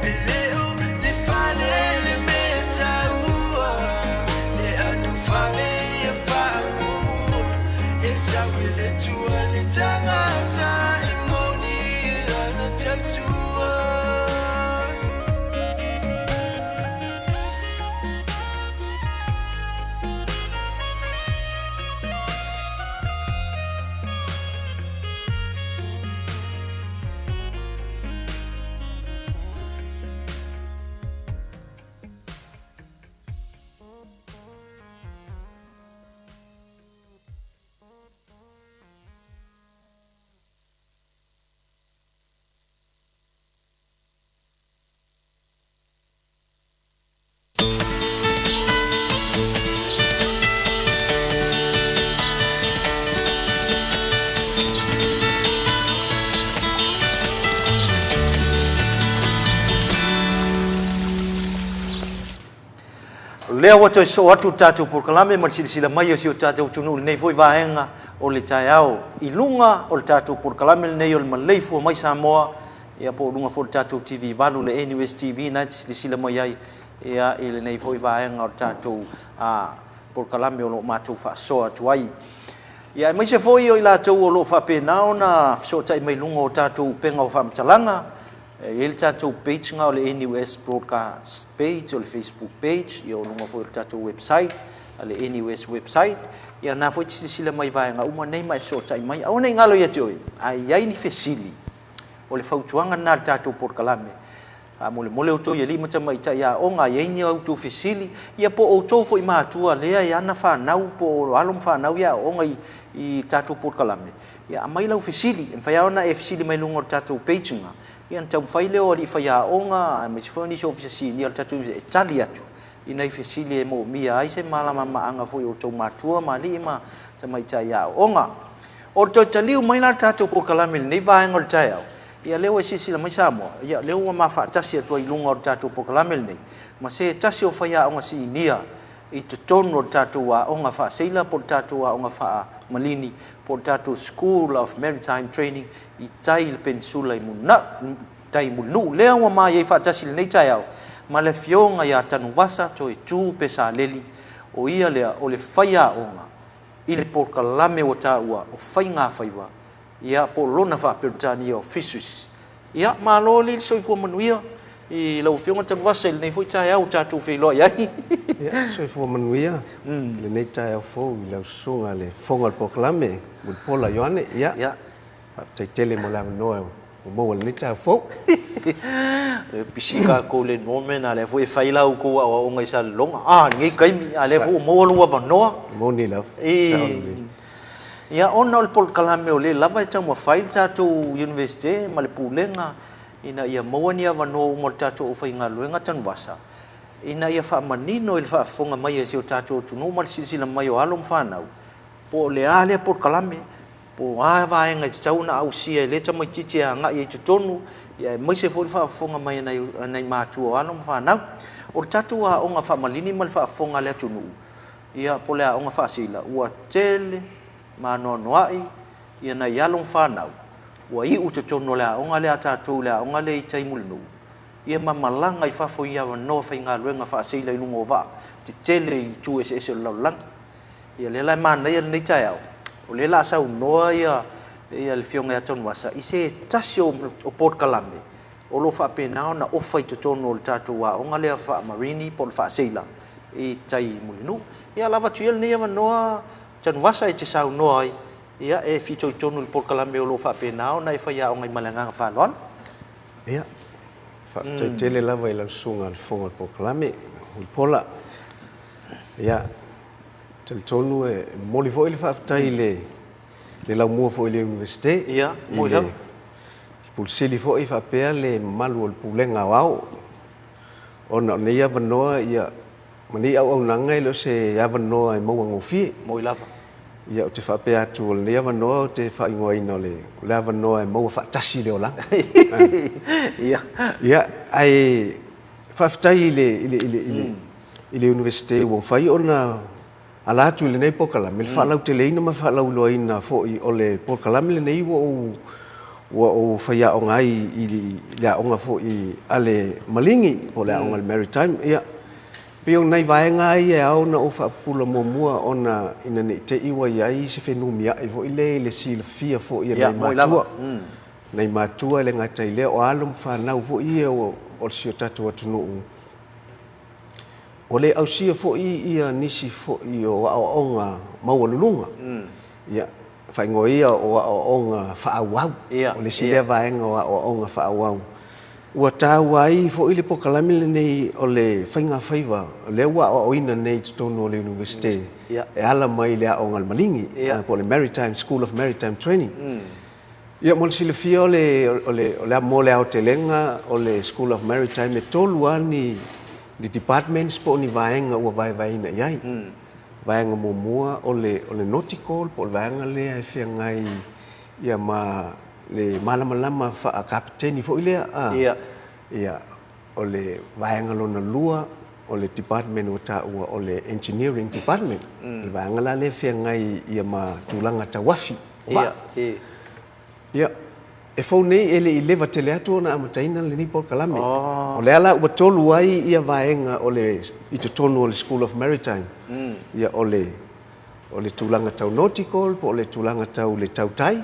E le o le fale le meta ua Le anu fale e fa momu E tawe le tua le tangata e moni la na tatua Lea wa toi so atu tatu por kalame ma sila mai o si tatu tunu nei foi vaenga o le taiao i lunga o le tatu por kalame nei o le Maleifua Mai Samoa ia po lunga for tatu TV valu le NUS TV na sila mai ai ia ile nei foi vaenga o tatu por kalame o lo matu fa so atu ai ia mai se foi o ila tau o lo fa pe naona so tai mai lunga o tatu penga o fa mtalanga ele tatou page nga o le NUS broadcast page o le Facebook page ia o lunga foi o tatou website a le NUS website ia na foi sila mai vaenga uma nei mai so tai mai au nei ngalo ia toi ai ai ni fesili o le fautuanga na tatou por kalame mole o toi ali mata mai tai ia o nga ia ni au tu fesili ia po o to foi matua lea ia na fa nau po alom fa nau ia o nga i tatou por kalame ia mai lau fesili en fa ia ona e fesili mai lunga o tatou page nga ia tau fai leo ali fai a onga me se foni so ofisi ni al tatu tali atu ina fesili e mo mia ai se mala mama anga foi o tau matua mali ma te mai tai a onga o to taliu mai na tatu por kalame nei vai ngol tai ia leo e sisi la mai samo ia leo ma fa tasi atu i lunga o tatu por kalame nei ma se tasi o fai a onga si nia i te tono tatu a onga fa seila por tatu a onga fa malini por tatu School of Maritime Training i tai le pensula i muna tai munu lea wa mai e fa tasi nei tai au ma le fionga ia tanu wasa to e tu pesa leli o ia lea o le faia onga i le pokalame o taua o whainga whaiwa ia po lona whaapirutani o fisus ia malo le soifua manuia i lau whionga tanu wasa i le nei fwoi tae au tātou whailoa iai ia soifua manuia le nei tae au fou i lau sunga le fonga le pokalame mul pola Ioane ia taitele mo la noa o mo le nei tae au fou pisika ko le Norman ale foi faila ko o ngai sa longa ngai kaimi ale fu mo lu wa no mo ni la ia ona o pol kalame o le lava tsa mo fail sa to university ma le pulenga ina ia mo ni wa no mo ta to o fainga luenga tan wasa ina ia fa manino il fa fonga mai e se ta to tu no mal sisila mai o alom fanau po le ale pol kalame po a va ngai tsa una au sia le tsa mai chichi nga i tonu ia mai se foi fa fonga mai nei matu ala ma fanau o tatu a onga fa malini mal fa fonga le tunu ia pole a onga fa sila ua tele ma no noai ia na yalong fanau ua I uta tono le onga le tatu le onga le tai mulnu ia ma malanga I fa fo ia no fa inga luenga fa sila I lungo va te tele tu ese lo lang ia le la man ia nei tai au o le la sa no ia ia le fionga ton wasa I se tasio o port kalame o lo fa pena na o fai to tono le tatu wa o ngale fa marini por fa seila I tai mulinu ia lava tuel ne va no ton wasa I te sa no ai ia e fito tono le port kalame o lo fa pena na fa ia o ngai malanga fa lon ia fa tele lava I la sunga le fonga le port kalame o pola ia tel tonu e moli foi le fa tai le lau mua foi le universite ia mo ia pulsili foi fa pe le malu le pulenga wao ona ne ia vanoa ia mani au nanga lo se ia vanoa mo ngofi mo lava ia te fa pe atu le ia vanoa te fa ngoi no le vanoa mo fa tasi le ola ia ai fa tai le universite wo fai ona ala tu le nei pokalame fa lau te leina ma fa lau loina fo I ole pokalame le nei o fa ia o ngai I le onga fo I ale malingi o le onga maritime ia pio nei vai ngai e au na o fa pula momua ona ina nei te iwa ia se fenumia I fo le silfia fo ia nei matua le ngata le o alum fa na fo ia o sio tatu atunu o le au sia fo ia nisi fo I o onga maululunga ia fa ngoia o onga fa awau o le sia vaenga o onga fa awau ua tawai fo I le pokalame le nei o le fainga faiva le wa o ina nei tono le university e ala mai le onga malingi po le Maritime School of Maritime Training ia mo le fio le mo le autelenga o le School of Maritime e tolu ani di departments po ni vaenga ua vai na iai vaenga momua o le nautical po vaenga le e fia ngai ia ma le malama fa kapteni fo ile ia o le vaenga lona lua o le department o ta o le engineering department le vaenga la le fia ngai ia ma tulanga tawafi ia e fo nei ele I leva tele atu na amataina le ni por kalame o le ala ua tolu ai ia vaenga o le I te tonu o le School of Maritime ia o le tulanga tau nautical po le tulanga tau le tautai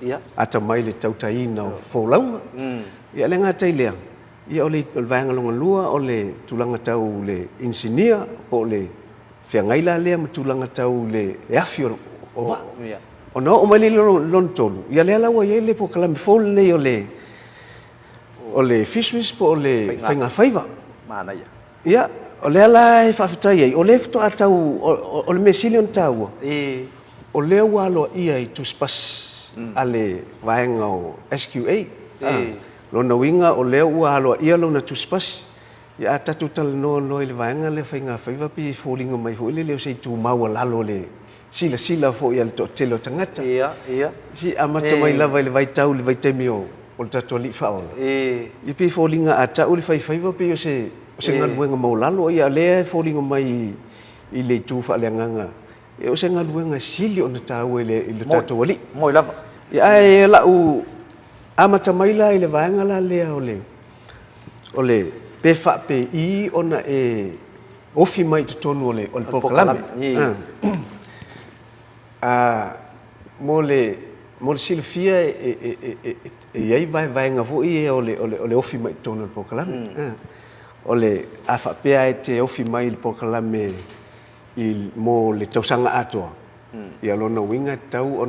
ia ata mai le tautai na fo launga ia le ngatai lea ia o le vaenga longa lua o le tulanga tau le engineer po le fiangaila lea ma tulanga tau le afio o va o no o mai lon tolu ia le ala wa ia le po kalame fol nei o le fisheries po le fainga faiva mana ia o le ala e whawhitai ai o le fto atau o le mesilion tau o le walo ia I tu spas a le vaenga o SQA lona winga o le walo ia lona tu spas ia tatu tal no le vaenga le fainga faiva pi folinga mai fo le se tu mau lalo le sila fo ia to telo tangata ia si amata mai lava le vai tau le vai temio o tatu li faola I pi folinga ata o le faiva pi o se ngaluenga maulalo ia le folinga mai I le tu fa le nganga e o se ngaluenga sili ona tau le tatu ali mo lava ia e la u amata mai la le vaenga la le o le pe fa pe I ona e ofi mai tonu o le pokalame mo silfia e ai vai nga vo i ole ofi mai tonu po kalame ole afa pea te ofi mai il po kalame il mo le tausanga atoa ia lona winga tau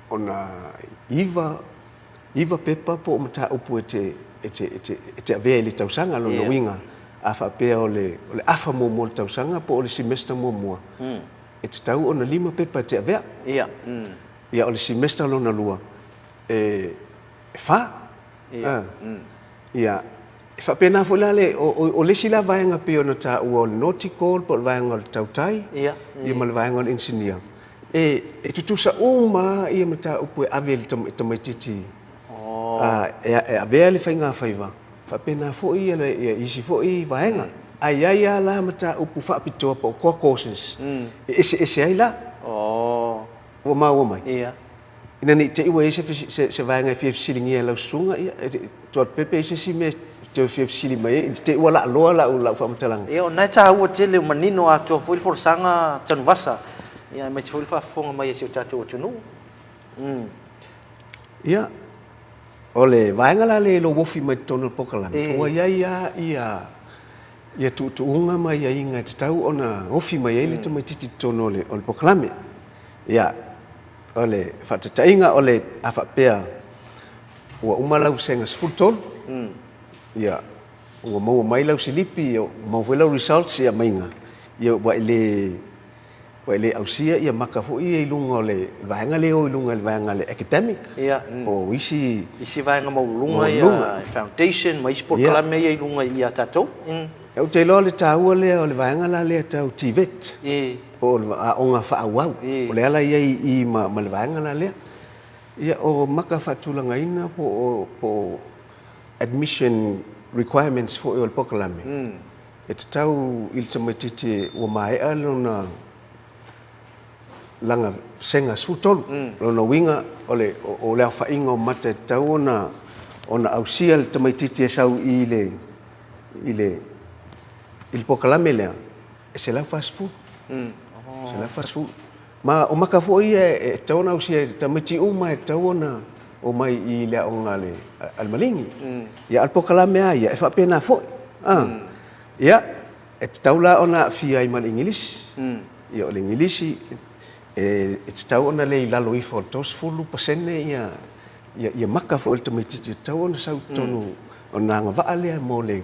ona iva pepa po mata upu te ave le tausanga lona winga afa pea ole afa mo tausanga po ole semester mo e te tau ona 5 pepa te ave ia ole semester lona lua ia fa pena fo lale o le sila vaenga pe ona ta o nautical po vaenga o tautai ia mal vaenga o engineer e tutu sa uma ia mata upu ave le tamai titi ave le fainga faiva fa pena fo ia isi fo i vaenga ai la mata upu fa pito po courses ese ai la o mai ia ina ni te iwa se vaenga fi silingia la sunga ia tot pepe se me te fi sili mai te wala la fa matalang ia na ta o te le manino a to foi forsanga tanvasa ia me foi fa fonga mai se tatu tunu ia ole vaenga la le lo wofi mai tonu pokala o ia tu unga mai inga te tau ona wofi mai ele te mai titi tonu le pokala ia ole fatatainga ole afa pea ua umalau senga sfutol ia ua mau mai lau silipi mau velau results ia mainga ia wa ile ausia ia maka fo ia ilunga ole vaenga le vaenga le academic ia o isi vaenga mau lunga ia foundation mai sport klame ia ilunga ia tato eu te lo le tau le vaenga la le tau tivet o onga fa au o le ala ia I ma le vaenga la le ia o maka fatulanga ina po admission requirements for el pokalame e te tau il tamatiti o mai alona langa senga sutol lona winga ole o le fa inga mate tau ona ausia le tamatiti sau il pokalame le se la fast food se la fast food ma o maka fo ia tau na ausia tamati uma tau na o mai I le onga le almalingi ia al pokalame ia fa pena fo ia e tau la ona fi ai mal English ia o le English e tau ona le lalo I for tos fulu pasene ia maka fo le tamati tau ona sau tonu ona nga va le mo le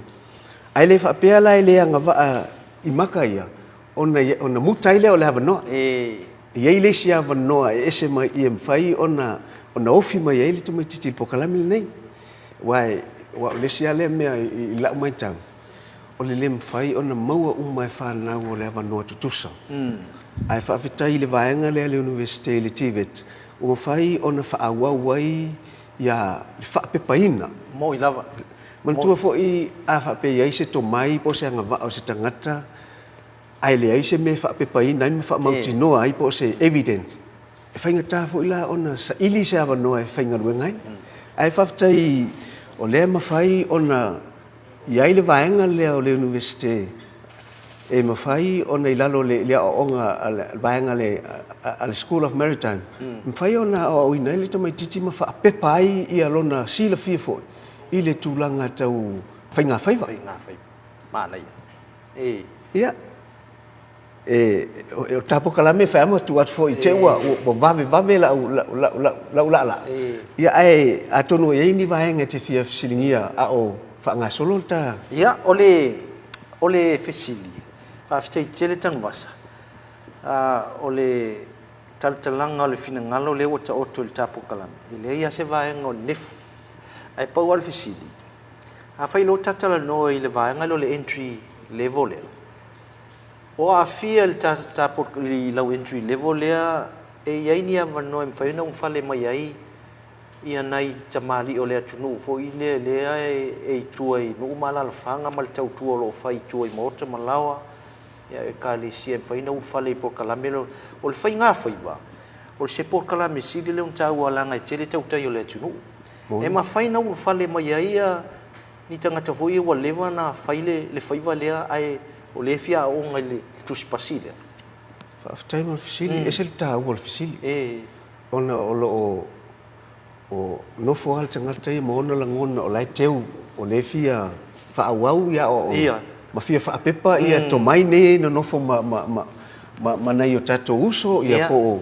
ai le fa pea la le nga va I maka ia ona mutai le o le havano ia ile sia vanoa ese mai I mfai ona ofi mai ele tu mai titi pokalami nei wa le sia le me I la mai tau o le mfai ona maua mai fa na o le havano tutusa ai fa fitai le vaenga le university le tivet o fai ona fa awai ia le fa pepaina mo I lava mantua fo I afa pe ia se to mai po se nga va o se tangata ai le ai se me fa pepaina me fa mautino ai po se evidence e fainga ta fo ila ona sa ili se ava no e fainga ruengai ai fa tai o le mafai ona ia ile vaenga le o le university e mafai ona ilalo le onga vaenga le al School of Maritime mafai ona o ina ile to mai titi ma fa pepai ia lona sila fifo ile tulanga tau fainga faiva mana ia o tapo kalame fa mo tu at fo I te wa o vave la ia ai atonu e ni vaenga te fia silingia a o fa nga solo ta ia ole fesili fa fitei tele tan vasa ole taltalanga le fina ngalo le o ta le tapo kalame ile ia se vaenga o nef ai pa wal fesili a fa ilo tatala no ile vaenga lo le entry level le o a fia ta por la entry level lea e ia ni ava no em faina fale mai ai ia nai tamali o le tunu fo ile le e tuai no mala la fanga mal tau tu lo fai tuai mota malawa ia e kali si em faina fale por kalamelo o le fainga faiva o se por kalame si le un tau ala ngai tele tau tai o le tunu e ma faina fale mai ai ni tanga ta foi o leva na faile le faiva lea ai o le fia o ngai le tuspasile Whaftai ma fisili, e se le tā ua le fisili. Ona o nofo al tangata i mo ona langona o lai teu o le fia whaawau ia o ma fia whaapepa ia to mai ne no nofo ma nei o tato uso ia po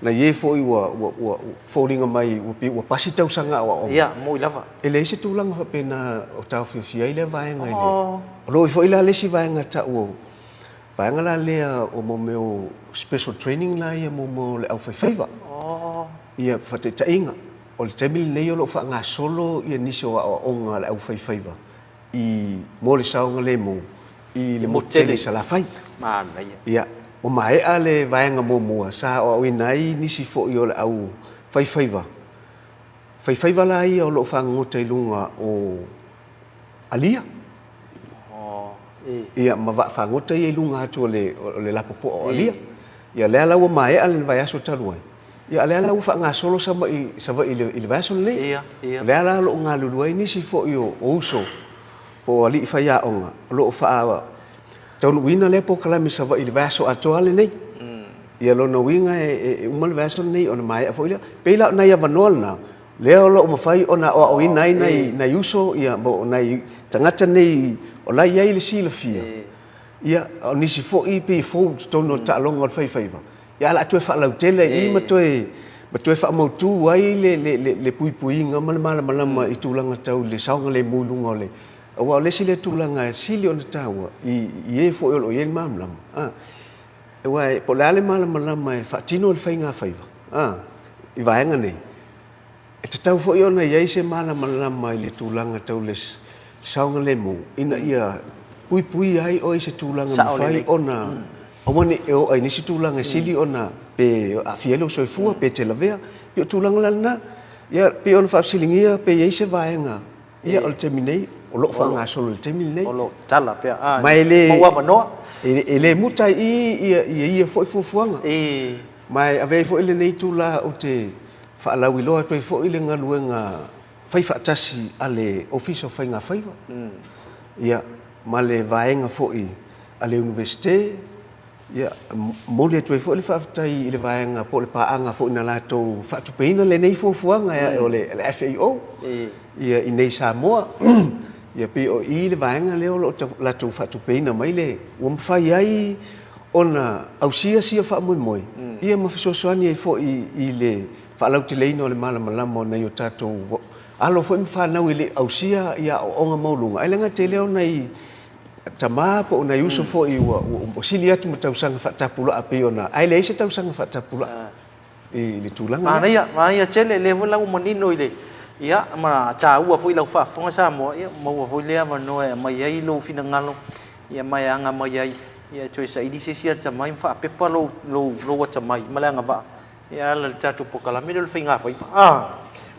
na ye fo i wa foringa mai wa pasi tau sanga o mo lava e le se tulanga fa pena o tau fia ile vaenga ile o lo fo ila le si vaenga ta o vaenga la le o mo meu special training la ia mo le au faiva ia fa te tainga o le temili nei o lo fa nga solo ia nisi o onga le au faiva i mo le saunga le mo i le motele sa la fai mana ia o mai ale vaenga mo sa o inai nisi fo i o le au faiva la ia o lo fa ngota i lunga o alia ia ma va fa ngota i lunga atu le lapopo o alia ia le ala o mai ale vai aso taluai ia le ala u fa nga solo sa i le vai aso le le ala lo nga luai nisi fo i o uso po ali fa ia onga lo fa tau wina le po kala mi sa va il vaso atuale nei ia lo no winga e umal vaso nei ona mai fo ile pela na ia vanol na le lo mo fai ona o wina na uso ia mo na tangata nei o la ia ile sila fia ia oni si fo i pe fo to no ta longa fai va ia la tu fa la tele i ma tu fa mo tu wai le pui ngama i tulanga tau le saunga le mulunga le o le sile tulanga sili on tawa i fo o ye mamlam e wai po lale malama fa tino le fainga faiva i vaenga nei e te tau fo ona ye se malama le tulanga tau le saunga le mo ina ia pui ai o se tulanga fai ona o mani e o ai ni se tulanga sili ona pe a fielo so fu pe te lavea pe tulanga lana ia pe on fa silingia pe ye se vaenga ia o terminate o lo fa nga solo le temi nei o lo tala pe mai le mo wa no ele mutai ia foi fuanga mai ave foi le nei tu la o te fa la wilo to foi le nga luenga fai fa tasi ale office of nga faiva ia male vaenga foi ale universite ia mo le to foi le fa tai le vaenga po le pa anga foi na la to fa tu peina le nei fuanga o le FAO ia i nei Samoa ia pe o i le vaenga leo lo la tu fa tu peina mai le o mfai ai ona ausia sia fa moi ia ma fiso soani e fo i le fa lau te leino le mala na yo tato alo fo mfa na le ausia ia o nga maulunga ai lenga te leo nei tama po na yuso fo i o silia tu tau sanga fa tapula ape ona ai le se tau sanga fa tapula e le tulanga ma ia chele le vo la o manino ile ia ma cha ua foi lau fa fonga sa mo ia mo foi le ma no e mai ai lo fina ngalo ia mai anga mai ai ia choi sa idi sia cha mai fa pepa lo cha mai mala nga va ia la cha tu pokala mi lo finga foi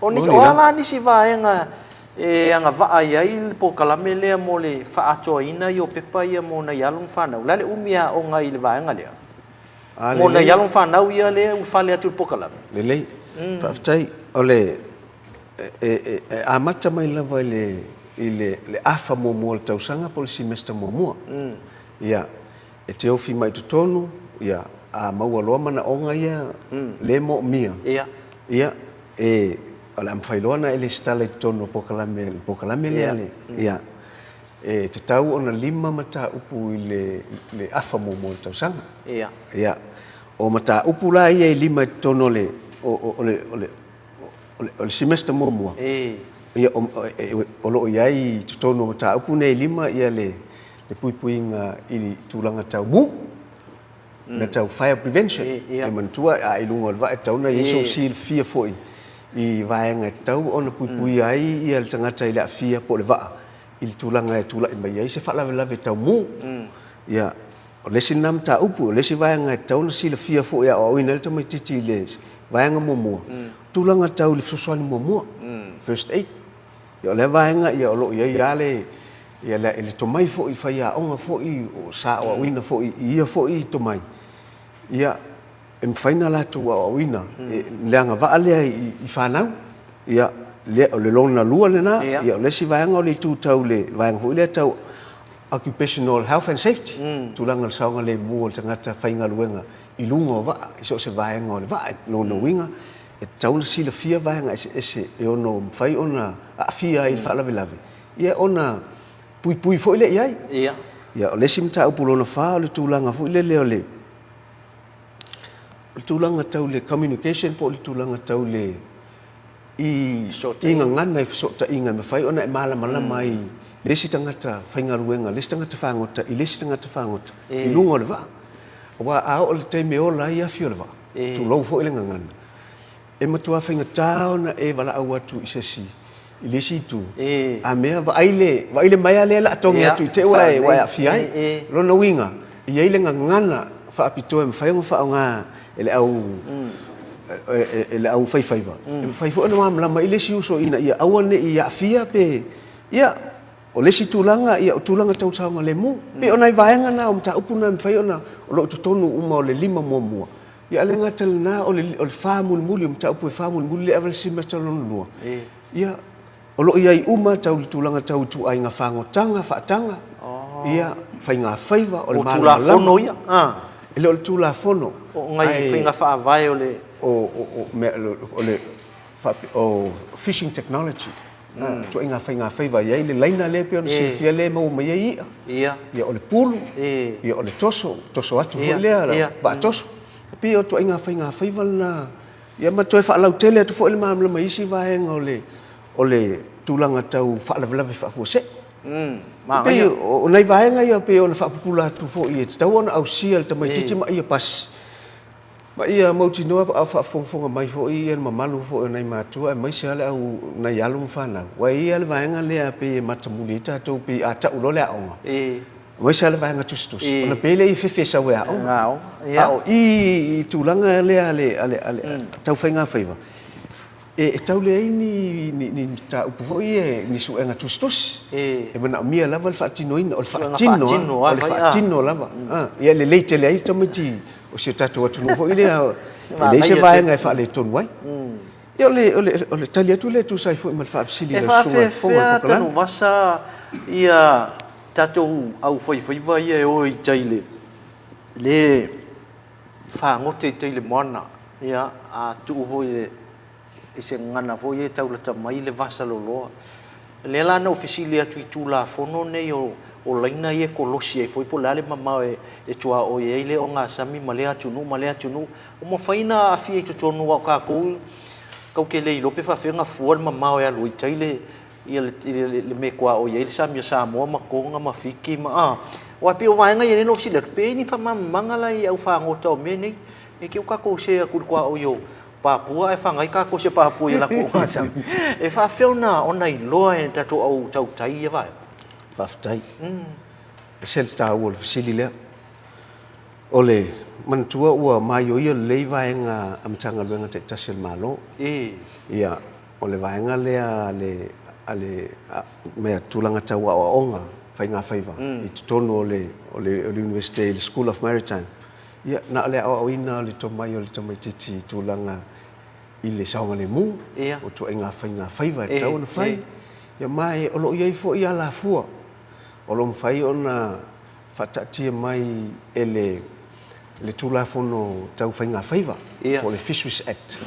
oni ala ni si va nga e anga va ai ai pokala me le mo le fa ato ina yo pepa ia mo na ya long fa na la le umia o nga ile va nga le mo na ya long fa na ia le u fa le tu pokala le fa tai ole a mata mai lava le afa mo tau sanga po le semester mo ia e te ofi mai tonu ia a maua loa mana onga ia le mo mia ia e ala mfailona ele stale tonu po kalame le ia e te tau ona lima mata upu le afa mo tau sanga ia o mata upu la ia lima tonu le o le semester mo ia o lo iai tonu mata upu nei lima ia le puipuinga i tulanga tau mu na tau fire prevention e mantua a ilunga va tau na yeso sil fia foi i vaenga tau ona puipui ai ia le tangata ile fia po le va il tulanga tula i mai se fala lave tau mu ia o le sinam ta upu le si vaenga tau na sil fia foi a o ina tama titi le vaenga mo tulanga tau le sosani mo first aid ia le vaenga ia o lo ia le ia le tomai fo i faia onga fo i o sa o wina fo i ia fo i tomai ia em faina la tu o wina le anga va ale i fanau ia le lona lua le na ia le si vaanga o le tu tau le vaanga fo le tau occupational health and safety tulanga saunga le mo tangata fainga luenga i lunga va so se vai ngol va no winga e tau na sila fia vai nga ese e ono fai ona a fia i fala velavi ia ona pui foi le ia ia o le simta upulo na fa le tulanga foi le ole le tulanga tau le communication po le tulanga tau le i inga ngana i so ta inga me fai ona e mala mai le si tangata fainga ruenga le si tangata fangota i le si tangata fangota i lunga le va wa a o le te me ola ia fio le va tu lo foi le ngana e matua fainga taona e wala au atu i sesi i le si tu a mea va aile mai ale la tonga tu te wa fiai lo no winga i ile ngana fa apito e fai fa nga ele au fai va fai fo no mam la ile si uso ina ia awane ia fia pe ia o le si tulanga ia tulanga tau saunga le mu pe ona vaenga na o ta upuna fai ona lo tonu uma o le lima mua ia le ngatal na o le famul muli ta upu famul muli ever sima talon lua ia o lo ia uma tau tulanga tau tu ai nga fango tanga fa tanga ia fai nga faiva o le mala fono ia ele o tula fono o ngai fai nga fa vai o le o fishing technology tu inga fai vai ia le laina le pe on se fia le mo mai ia o le pulu ia o le toso atu le ba toso pe o tu inga fai na ia ma tu fa lau tele tu fo le mam le mai si vai o le tulanga tau fa la fa fo se pe o nei vai nga ia pe o le fa pula tu fo ia tau ona au sia le mai titi ma ia pas ma ia mo tino a fa fonga mai fo ia ma malu fo nei matua mai sia le au na yalu fa na wa ia le vai nga le pe matamulita to pe a ta ulo le aonga mai sia le vai nga tustus ona pe le fe sa wa o ia o i tulanga le tau fa nga faiva e tau le ni ta upo ni su nga tustus e mana mia lava fa tinoina o fa tino lava ia le leite le ai tamati o se tatu atu no ile le se vai nga fa le ton wai ia le talia tu le tu sai fo mal fa sili le su fo tanu vasa ia tatu au foi vai ia o i taile le fa ngote le mona ia a tu voi e se ngana fo ye tau la mai le vasa lo le la no ofisili atu tu la fono nei o laina ye ko losi e foi polale mama e tua o ye ile o nga sami male atu no o mo faina a fi e tonu wa ka ko ke le lo pe fa fe nga fuor mama o ya lo itaile le me kwa o ye sami sa mo ma ko nga ma fiki ma wa pe o vai nga ye no ofisili pe ni fa mangala ia u fa ngota me nei e ke o ka ko se ku kwa o yo Papua e whangai ka ko se Papua i la ko ngasam. E wha whiona ona i loa e tato au tau tai e vai. Whaftai. E sel ta ua le fasili lea. O le mantua ua mai o ia lei vaenga amtanga luenga te tasel malo. Ia o le vaenga lea ale mea tulanga tau a onga whainga whaiva. I tutonu o le University, le School of Maritime. Ia na le au ina le tomai o le tomai titi tulanga i le saunga le mu o tu inga whaiva e tau na whai ia mai o lo iai fo ia la fua o lo mwhai o na whatatia mai e le tula fono tau whainga whaiva o le Fisheries Act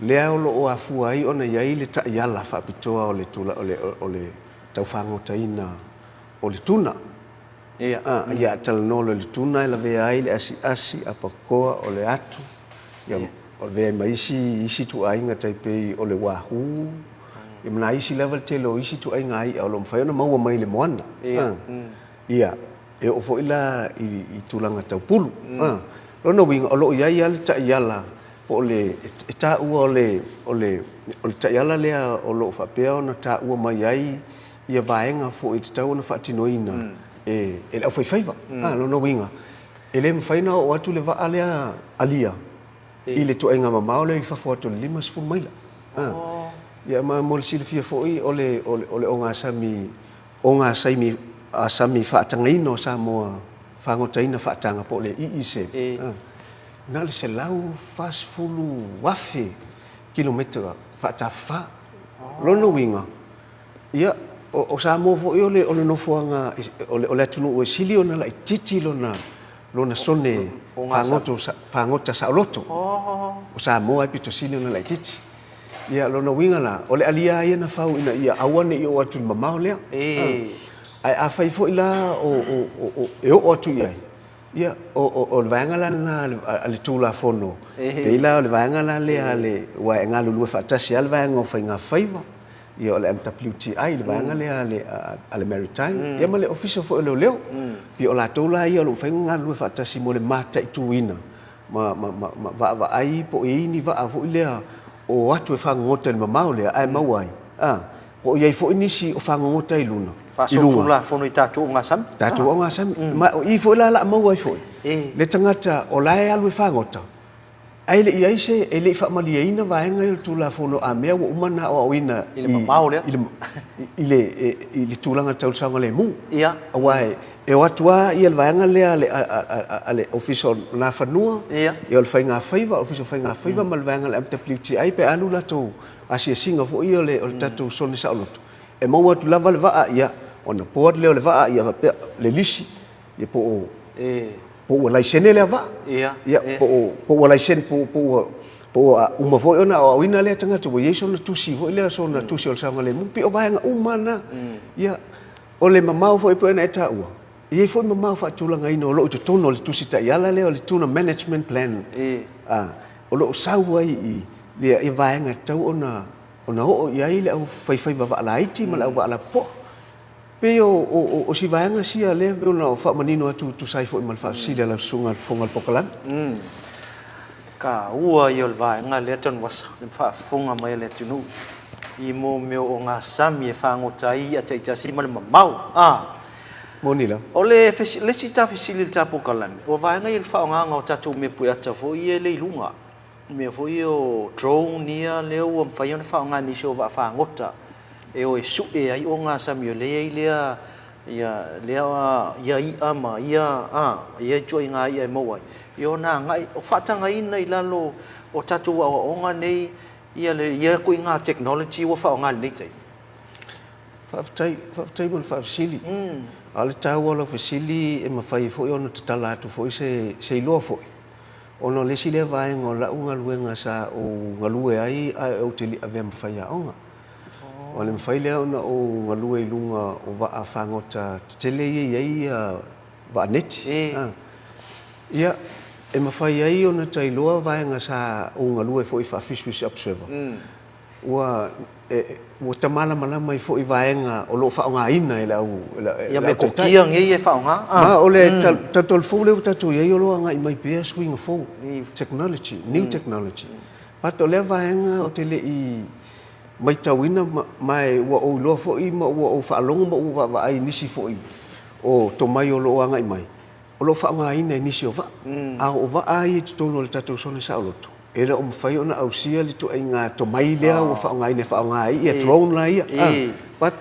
lea o lo o a fua ai o na iai le ta iala whapitoa o le tula o le tau whangota ina o le tuna ia talanolo le tuna la vea ai le asi apakoa o le atu ia o vea mai isi tu ainga taipei o le wahu ia mana isi level telo isi tu ainga ai o lo mfai ona maua mai le moana ia e o fo ila i tulanga tau pulu lona winga o lo ia le ta iala o le ta ua o le ta iala lea o lo fapea ona ta ua mai ai ia vaenga fo i tau ona fatinoina ele au faiva lo no winga ele mfaina o atu le va alea alia ile to enga mama le fa foto limas fu maila ya ma mol sil fia foi ole onga sami asami fa tangaino sa mo fa ngotaina fa tanga po le iise na le selau fast fulu wafe kilometer fa ta fa lo no winga ya o sa mo fo ole no foanga ole tunu o sili ona la titi lona lona sone whangota sa oloto. O sa moa pito sini na lai titi. Ia lona winga la, ole alia ia na whau ina ia awane i o atu ni mamao lea. Ai a whai fo ila o atu iai. Ia o le vaengala na ale tūla fono. Pe ila o le vaengala lea le wa ngā lulua whaatasi ale vaenga o whai ngā whaiva. Ia o le MWTI le vaenga lea ale Maritime. Ia ma le official fo leo leo. Pi o la tōla ia o le whai ngā lulua whaatasi mo le mata i tuina. Ma va ai po e ini va fo lea o atu e whangota ni mamao lea ai mauai. Po iai fo inisi o whangota i luna. Faso la fono i tatu o ngā sami. Tatu o ngā sami. Ma i fo la mauai fo. Le tangata o lae alu e whangota. Ai le iai se e le whaamalia ina vaenga i tu la fono a mea wa umana o awina. I le mamao lea. I le tūlanga tausanga le mu. Ia. Awai. E o atua i le vaenga lea ale official na whanua. Ia. I o le whai ngā whaiva, official whai ngā whaiva ma le vaenga le MWTI pe anu la tō asia singa fo i o le tatu sone sa oloto. E mau atu lava le vaa ia. Ona poat leo le vaa ia le lisi. Ia po o... Po ua laisene lea vaa. Ia. Ia po ua laisene po uma foi ona o awina lea tangata wa yeso na tusi foi lea so na tusi o le sanga le mupi o vaenga umana. Ia. O le mamau foi po ena e ta ua. Ia foi mamau fa tulanga ina o loo tono o le tusi ta iala lea o le tuna management plan. O loo saua i lea i vaenga tau ona o iai le au fai va la iti ma la au la po. Pe o si vaenga sia le ona o fa manino atu tu sai fo mal fa sila la sunga fonga pokalan. Ka ua i o le vaenga le ton was fa fonga mai le tunu. I mo meo o ngā sami e whangota i a te itasi ma le mamau. Moni la. O le si ta fisili le tapokalami. O vaenga i le whaonga o tatu me pui ata fo i e le ilunga. Me fo i o drone nia leo o mwhai ona whaonga nisi o whaangota. E o e su e ai o ngā sami o lea i lea ia i ama, ia joy ngā ia e mauai. I o nā ngai, o whatanga ina i lalo o tatu wa o ngā nei, ia kui ngā technology o whaonga nei tei. Whaftai mon whafsili. Ale tau ala whasili e mawhai fo i ona tatala atu fo i se iloa fo i. Ono lesi lea vaenga o lau ngā luenga sa o ngā lue ai au te li avea mawhai a onga. O le mawhai lea ona o ngā lue i lunga o waa whangota tele i waa neti. Ia, e mawhai ai ona tai loa vaenga sa o ngā lue fo i Fisheries Observer. Ua tamala malama i fo i vaenga o loo whaonga ina e lau. Ia me kokia ngei e whaonga. Ma o le tatol fō leo tatu iei o loa ngai mai pēa swinga fō. Technology, new technology. Pato lea vaenga o te le i mai tauina mai ua o loa fo i ma ua o whaalonga ma ua wa ai nisi fo i. O to mai o loa ngai mai. O loo whaonga ina e nisi o va. A o va ai e tutono le tatu sone sa o loto. Era o mwhai ona au sia li tu ai ngā to mai lea o whaonga ina whaonga ai. Ia drone la ia. But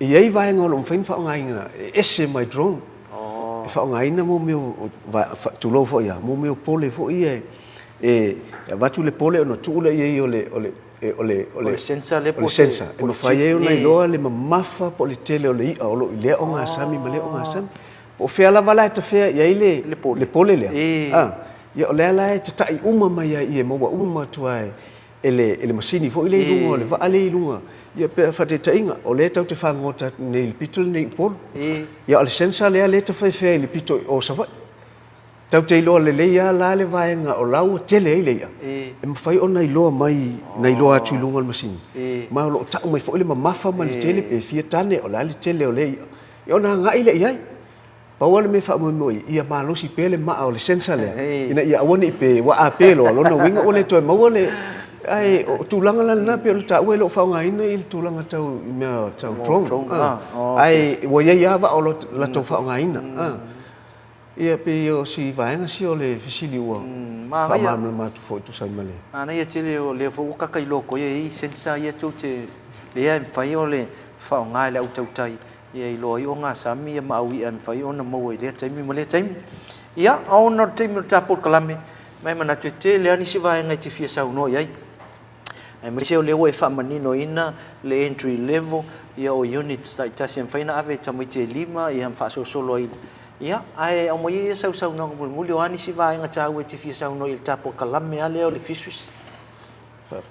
iei vaenga o lo mwhai whaonga ina. Ese mai drone. Whaonga ina mo meo tulo fo ia. Mo meo pole fo ia. Watu le pole ona tūle iei o le sensa le po sensa. E mwhai e ona i loa le mamafa po le tele o le ia. O lo i lea o ngā sami ma lea o ngā sami. O whea lava lai ta whea iei le pole lea. Ia o lea lai te tai uma mai i e maua uma tuai ele masini fo i le ilunga o le vaa le ilunga. Ia pēr whate tainga o lea tau te whangota nei le pito nei polo. Ia o le sensa lea le ta whaiwhea i le pito o savai. Tau te iloa le leia la le vaenga o lau tele ei leia. E mawhai o nei loa mai, nei loa atu ilunga le masini. Ma o lo tau mai fo i le mamafa ma le tele pe fia tane o la le tele o leia. Ia o na ngai le iai. Paua le me wha moi ia malosi pele maa o le sensa lea. Ina ia awane i pe wa a pelo alona winga o le toi maua le ai o tūlanga lana na pe o le ta ue lo whaonga ina i le tūlanga tau mea tau drone. Ai wa ia iawa o la tau whaonga ina. Ia pe o si vaenga si o le fisili ua. Whamamla matu fo i tu sai male. Ana ia tele o le fo kaka i loko ia i sensa ia tau te lea mwhai o le whaonga le au tau tai. Ia i loa i o ngā sami ia maawi an whai o na maua i lea taimi ma lea taimi. Ia, au na taimi o tāpot kalame, mai mana tue te lea nisi vaenga i te fia sau no iai. Ai mai seo lewa e whamanino ina le entry level, ia o units ta itasi am whaina ave tamai te lima, ia am wha solo ai ia ai au mai sau no muli o ani si vai nga tau e te fia sau no il tapo kalame ale o le fisus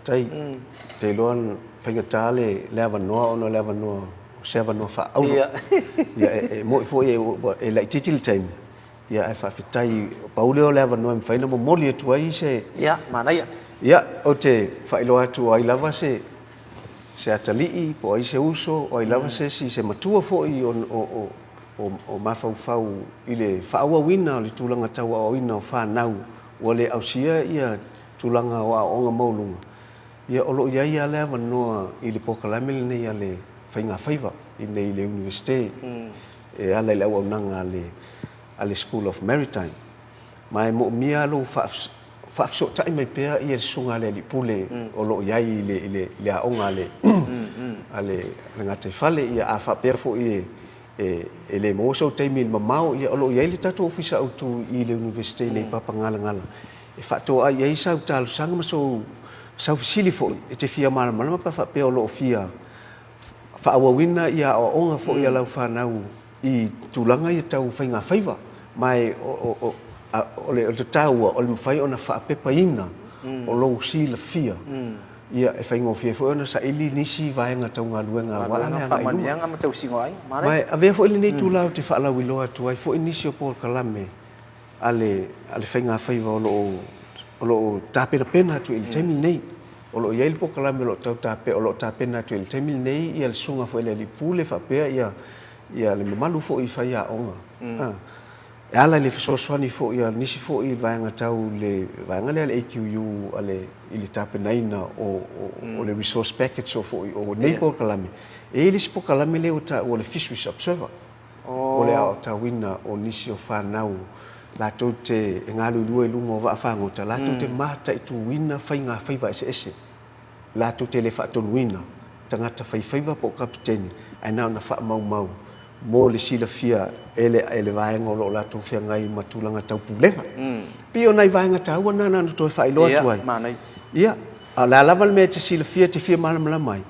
tai te loan whainga tāle lewa noa ono lewa noa sewa noa wha auro ia mo i fo e lai titil time ia e whawhitai pauleo lewa noa mwhaina mo moli atua i se ia mana ia o te whailo atu ai lava se atalii po ai se uso o ai lava se matua fo i o mafau i le whaaua wina o le tūlanga tau a wina o whanau o le ausia ia tūlanga o a onga maulunga. Ia olo ia lea wanoa i le pokalame le nei a le whainga whaiva i nei le universite e ala i lau nanga a le School of Maritime. Mai mo mia lo whaafso tai mai pēr i e sunga le pule olo iai i le aonga a le ngate whale ia a whapea fo i e le mo so teimi il mamau ia olo ia le tatu ofisa autu i le universite nei papa ngala e fato ai ai sa talo sanga so sa fisili fo e te fia mala pa fa pe olo fia fa awina ia o onga fo ia lau fa nau i tulanga ia tau fainga faiva mai o le tau o le mafai ona fa pepa ina o lo si la fia ia e whaingo fia fo ona sa ili nisi vaenga tau ngā luenga wa ana nga whamanianga ma tau singo ai mai avea fo ili nei tūlau te whaalau i loa tu ai fo inisi o Paul Kalame ale whainga whaiva o lo tāpena pena tu ili taimili nei o lo iai Paul Kalame o lo tau tāpe o lo tāpena tu ili taimili nei ia le sunga fo ili pule whapea ia le mamalu fo i whai a onga e ala le fesoasoani fo ia nisi fo i vaenga tau le vaenga le AQU ale ili tapenaina o le resource package o nei Paul Kalame e ili si Paul Kalame le o le fisheries observer o le au tawina o nisi o whanau la tau te ngalu lua lunga o waafangota la tau te mata i tu wina whainga whaiva ese la tau te le whaatonu wina tangata whaiva po kapiteni ai nao na wha mau mo le sila fia ele vaenga o lo la tau fia ngai matulanga tau pulenga pio nai vaenga tau ana na to fa ilo atu ai ia ala lava me te sila fia te fia mala mai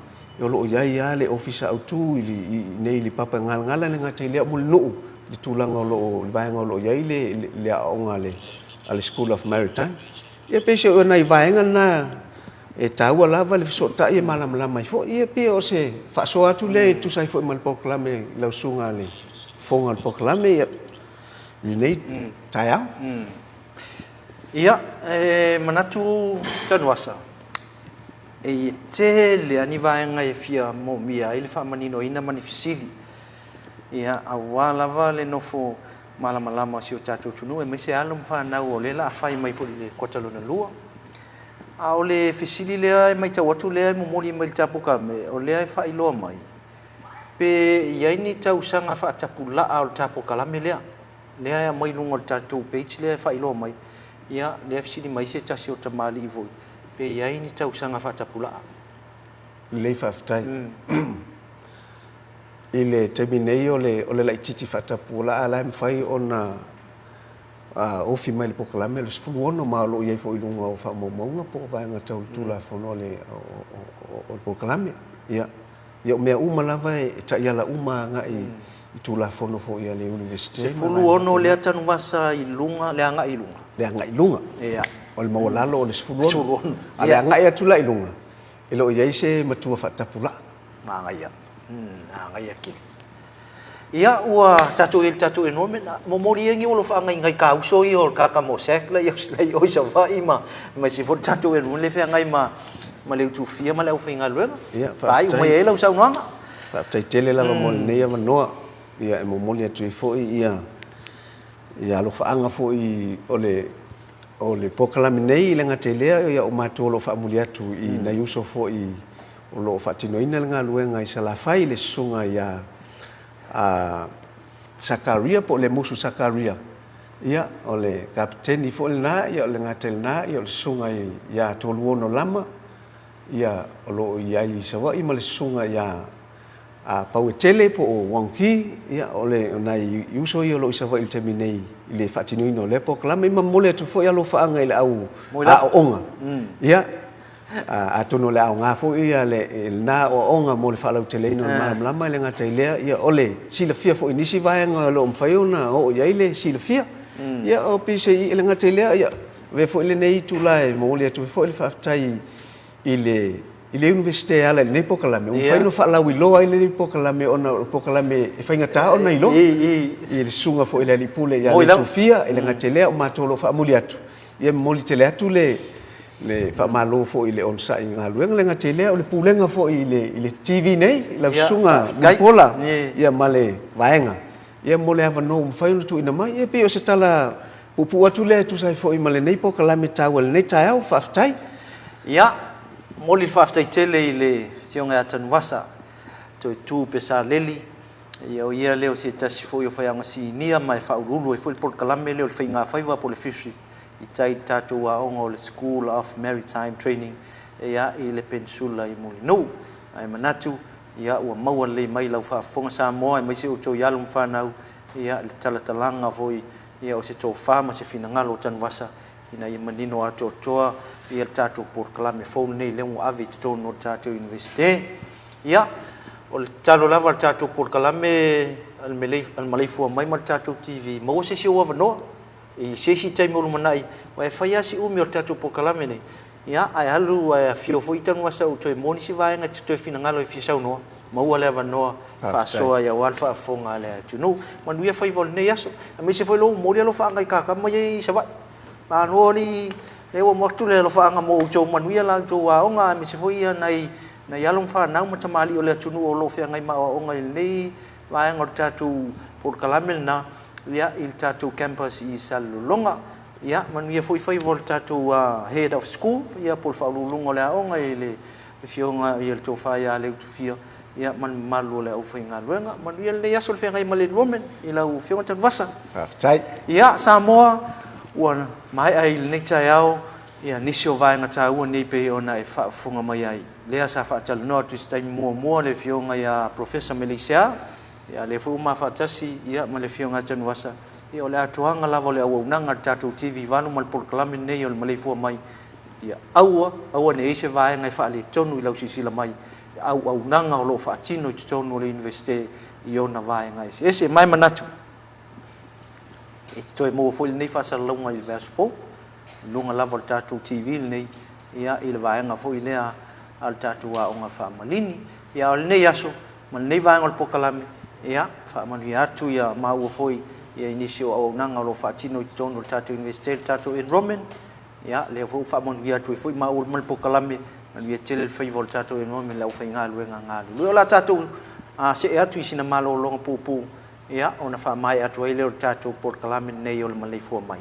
o lo ia le ofisa autu i nei li papa ngala le ngata le mo no le tulanga o lo vaenga o lo ia le onga le School of Maritime ia pese o nai vaenga na e tau lava le so ta ia mala mai fo ia pe o se fa so atu le tu sai fo mal poklame la sunga le fonga al poklame ia nei taia ia manatu tanuasa e te le ani vaenga e fia mo mia ile fa manino ina manifisili ia awa lava le nofo mala si o tatu tunu e me se alum fa na o le la fai mai fo le kotalona lua a o le fisili lea e mai tau atu lea e momoli mai tapu kame o lea e whai loa mai pe iai ni tau sanga wha tapu laa o tapu kalame lea e mai lunga o tatu page lea e whai loa mai ia lea fisili mai se tasi o tamali i voi pe iai ni tau sanga wha tapu laa lei whaftai i le teminei o le laititi wha tapu laa la mwhai o na ofi mai le pokalame le sfulu ono ma lo iai fo ilunga o fa maunga po vaenga tau tula fono le o pokalame ia mea uma lava e ta ia la uma nga i tula fono fo ia le universite se fulu ono le tanu masa ilunga le anga ilunga ia o le mawalalo o le sfulu ono ale anga ia tula ilunga ilo iai se matua fa tapula anga ia kili ia ua tatu no me mo mori ngi olo fa ngai ka uso i or ka mo sek la o isa va ima ma si fo tatu le fe ngai ma le tu fia ma le o finga luenga pai mo e la usa no fa tai tele la mo ne ia no ia mo moli atu fo ia lo fa anga fo i o le pokalame nei le ngatele ia o matu lo fa moli atu i na uso fo i o lo fa tino ina nga luenga i sala fai le sunga ia Sakaria po le musu Sakaria ia o le kapiteni fo le na ia o le ngatel na ia o le sunga ia tolu ono lama ia o lo ia i sawa i le sunga ia pauetele po o wangki ia o le nai uso ia o lo sawa il terminei i le fatino ino le poklame ma mole tu fo ia lo faanga ile au a onga ia atono le au ngā fo ia le nā o onga mo le whalau te leino lama le ngā tailea ia ole sila fia fo inisi vaenga lo mwhai ona o iai le sila fia ia o pise i le ngā tailea ia ve fo ile nei tulae mo le atu fo ile whaftai i le universite ala le nei pokalame mwhai no whalau i loa i le pokalame ona pokalame e whaingata ona i lo i le sunga fo ile li pule ia le tufia ile ngā tailea o mātolo whaamuli atu ia moli tele atu le whamalo fo i le onsa i ngā luenga le ngā telea o le pulenga fo i le TV nei lau sunga mupola ia male vaenga ia mole hava no mwhaiuna tu ina mai ia pi o se tala pupu atu le tu sai fo i male nei po kalame tau le nei tai au whaftai ia moli whaftai tele i le tionga atanu wasa to tu pesa leli ia o ia leo se tasi fo i o whaianga si nia mai whaurulu e fo i por kalame leo le whainga whaiwa po le fishery i tai tatu a ongo le School of Maritime Training ia i le peninsula i Mulinu ai manatu ia ua maua le mai lau whaafonga Samoa mai se o tō ialum whanau ia le talatalanga voi ia o se tō whama se finangalo tanwasa ina i manino a tō toa ia tatu por kalame phone nei leo avi tō no tatu universite ia o le talo lava tatu por kalame al Maleifua Mai tatu TV mau se se o avanoa i sesi tai mo manai wa fa si umi o tatu po kalame nei ia ai halu ai fio foi tanu wasa o toi moni si vai nga toi fina ngalo i fisau no mau le va no fa soa ia wal fa fonga le tunu man wi fa vol nei aso a me se foi lo mori lo fa ngai ka ka mai sa va ma no ni le o mo tu le lo fa nga mo jo man wi la jo wa o nga me se foi ia nai na ya long fa na mo tamali o le tunu o lo fa ngai ma o ngai nei va nga tatu por kalame na ia il tatu campus i Salulonga ia man ia foi vol tatu head of school ia por faulungo le aonga ile fionga ia to fa ia le tu fia ia man malu le au fainga luenga man ia le aso fe ngai male women ila u fionga tan vasa tai ia Samoa ua mai ai le tai au ia nisio vai nga ta ua nei pe ona e fa funga mai ai le sa fa tal no tu stai mo le fionga ia professor Maleifua ia le fu ma fatasi ia ma le fionga tan wasa ia o le atuanga lava le au nanga tatu TV vanu mal por kalame nei o Maleifua mai ia aua nei se vai ngai fa le tonu i lau sisila mai au nanga o lo fa tino i tonu le universite i ona vai ngai ese mai manatu e toi mo foi nei fa sa longa i verse 4 lunga lava tatu TV nei ia i le vai nga foi lea al tatu a onga fa malini ia o nei aso man nei vai ngol por kalame ia fa manu atu ia mau foi ia inisio au nanga lo fa tino tono tatu investor tatu enrollment ia le fu fa manu atu foi mau mal pokalame man ia tele foi vol tatu enrollment la fa ngalu ngalu la tatu se atu sina malo longa pupu ia ona fa mai atu ile tatu pokalame nei ol Maleifua Mai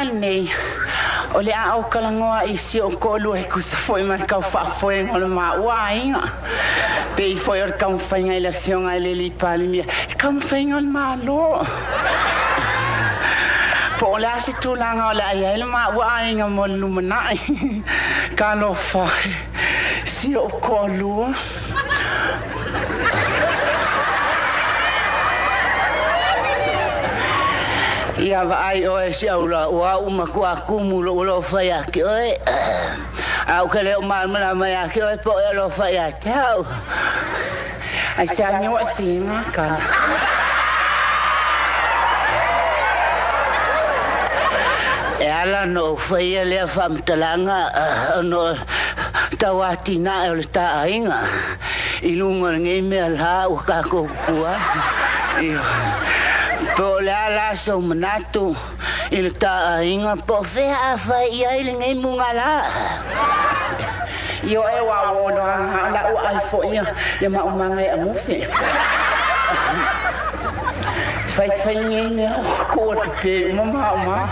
Nei o le a o kalangoa i si o ko lu e ku sa foi man ka fa foi ngol ma wa inga pe foi or ka fa nga elección a le li palmi ka fa ngol ma lo po la se tu la nga la ya le ma wa inga mo lu mana ka lo fa si o ko lu Ia vai o e si aula ua uma ku aku mulo lo fai aki oi. Au ke leo mana mai aki oi po e lo fai atau. Ai sa mi wa singa kan. E ala no fai le fam talanga no tawatina e le ta ainga. Ilunga ngai me ala o ka ko kua. Po le ala so manatu il ta inga po fe a fa ia ile ngai mungala yo e wa wo no ala o ai fo ia le ma umanga e amufi fai ngai me ko te pe mama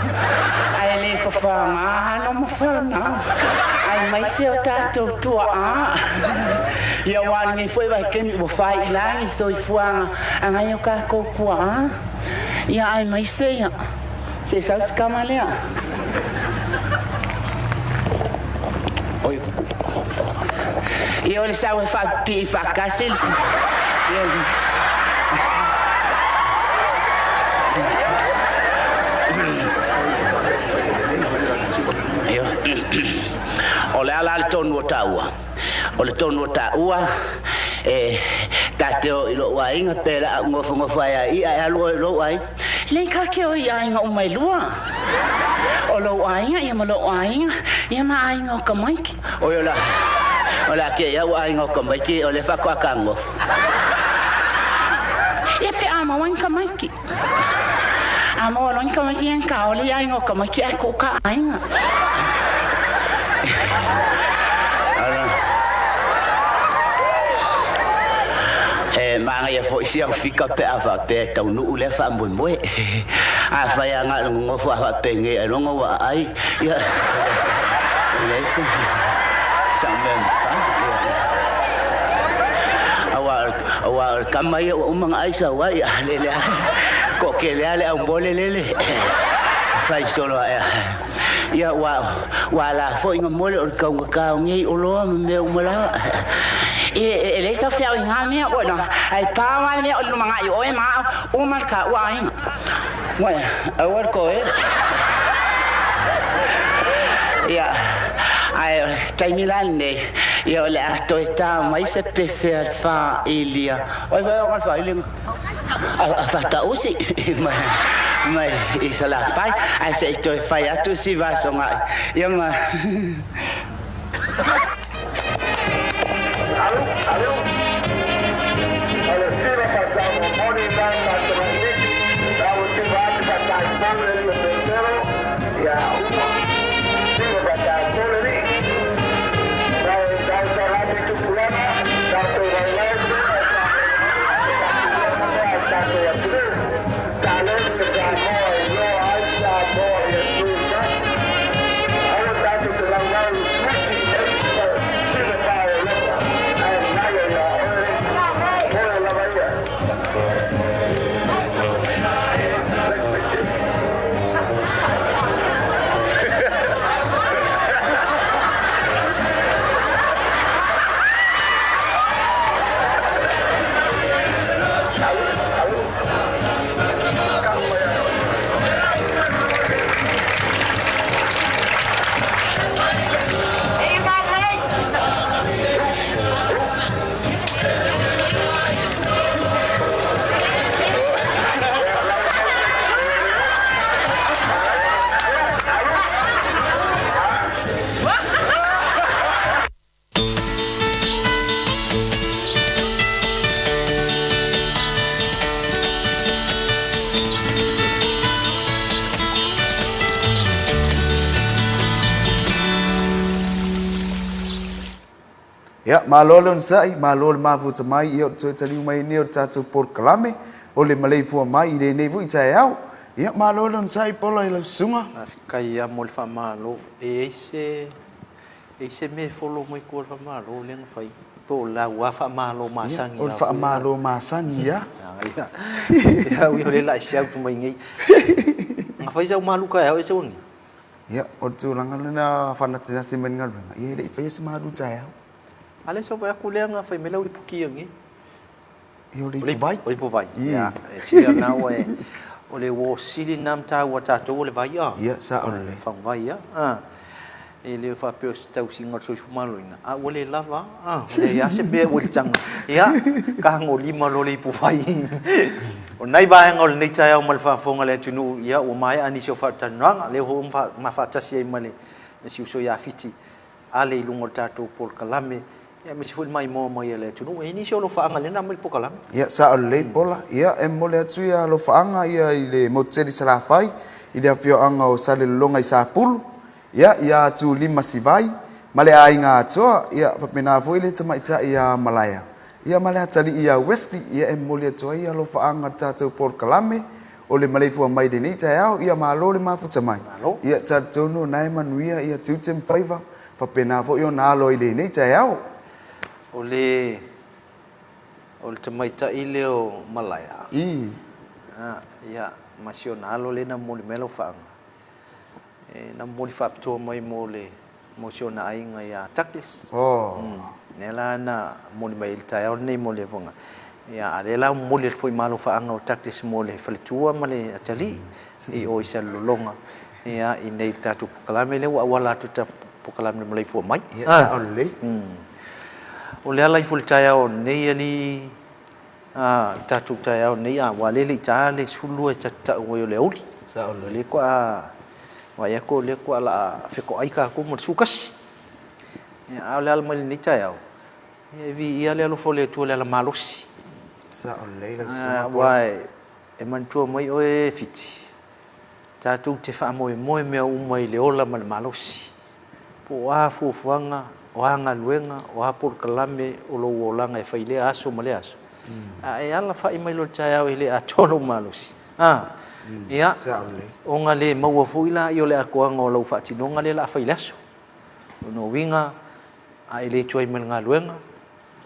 ai le fa ma no ma fa na ai mai se o tato tua a ia wa ngai foi vai ke mi bo fai la ni so fuanga anga yo ka ko kua ia ai mai se ia se sa skamalea oi io le sa fa pi fa casil io ole ala tonu taua ole tonu taua tateo ilo wainga pela ngofo ai ai lo wai le ka ke o ai nga mai lua o lo wainga ia lo wainga ia ma ai nga ka mai o yo la ke ia ai nga ka mai ki o le fa kwa kango ia pe ama wan ka mai ki ama o ka mai ki en ka o le ai nga ka mai ki ko ka ai nga manga ia foi sia fika pe ava pe tau nu le fa mo a fa ya nga ngo fa pe nge lo ngo wa ai ya lesa samem fa awa kamai o manga ai sa wa ya le ko ke le au bole le fa solo ya wa la foi ngo mole o ka ngi o lo me o mala e le sta fia nga me bueno ai pa ma me o mga yo e ma o marka wa ai bueno awar ko ya ai tai milan ne yo le ato sta mai se pese fa ilia oi vai on fa ilia fa ta usi mai isa la fai ai se to fai atu si va so nga ya ma Ya, malolon sai, malol mafu tamai, yo tali mai ni tatu por kalame, ole Maleifua Mai le ne vu tai au. Ya, malolon sai polo ila sunga. Kai ya mol fa malo, ese me follow mai ko fa malo leng fai. Po la wa fa malo ma sang. Ol fa malo ma sang ya. Ya, wi ole la xiao tu mai ngai. Nga fai jau malu ka ya ese woni. Ya, o tu langan na fa na tina simen ngal. Ye le fa yes malu tai au. Ale so vai kuleang fai melau di puki ngi. Yo le vai. Oi po vai. Ya, sia na we. o le wo sili nam ta wa ta to le vai a ia sa ole fa vai a e le fa pe tau singa so fumaloina a o le lava le ya se be o le tang ia ka ngo lima lo le pu vai o nai vai ngol nei tai o mal fa fonga le tunu ia o mai ani so fa tananga le ho ma fa tasi male si so ya fiti ale lungo tatu por kalame ya me ful mai mo le tunu e ni so lo fa ngale na mal por kalame ia sa ole bola ia e mole atu ia lo fa anga ia i le moteli sala fai i le afio anga o sale longa i sa pulu ia tu lima sivai male ainga atoa ia papena foi le tama ita ia malaya ia male atali ia westi ia e mole atu ia lo fa anga tatu por kalame o le Maleifua Mai de nei tau ia malo le mafuta mai ia tatono nai manuia ia tutem favor papena foi ona lo ile nei tau o le tamaita i leo malaya ia masionalo le na mole melo faanga na mole fa to mai mole mosiona ainga ia taklis nela na mole mai tau nei mole vonga ia alela mole foi malo faanga o taklis mole faletua male atali i o isa lolonga ia i nei tatu kalame le wala tu ta kalame Maleifua Mai ia sa ole o le ala i fulitaya o nei ali tatu taya o nei wa le ta le sulu e tata o le uli sa ole le kwa wa ya ko le kwa la fe ko ai ka ko mo sukas ya ala mal ni taya o e vi ia le lo fole tu le la malosi sa ole la wa e man tu mai o e fiti tatu te fa mo me o mai le ola mal malosi po a fu fuanga o anga luenga o apor kalame o lo olanga e faile aso male aso e ala fa i mai lo taya o ile a tolo malusi ia o nga le maua fuila i o le akoanga o lau fa tinonga le la faile aso o no winga a ile tuai mel nga luenga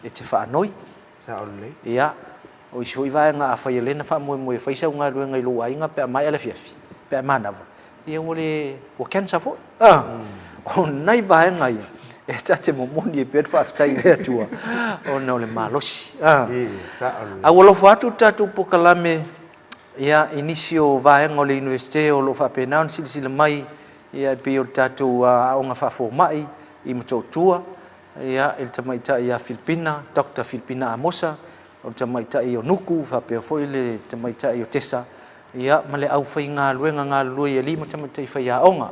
e te fa anoi sa ole ia o iso i vai nga a faile na fa mo mo fa isa nga luenga i lo ainga pe mai ala fiafi pe mana ia o le o kensa fo o nai vai nga ia e tate mo moni e pet fa stai le tua o no le malosi a wolo fatu tatu pokalame ia inicio va en le universite o lo fa penau sili mai ia pe o tatu a nga fa fo mai i mo tua ia el tamaita ia Filipina Dr. Filipina Amosa o tamaita i o nuku fa pe fo le tamaita i o tesa ia male au fa nga luenga nga lu ia lima tamaita i fa ia onga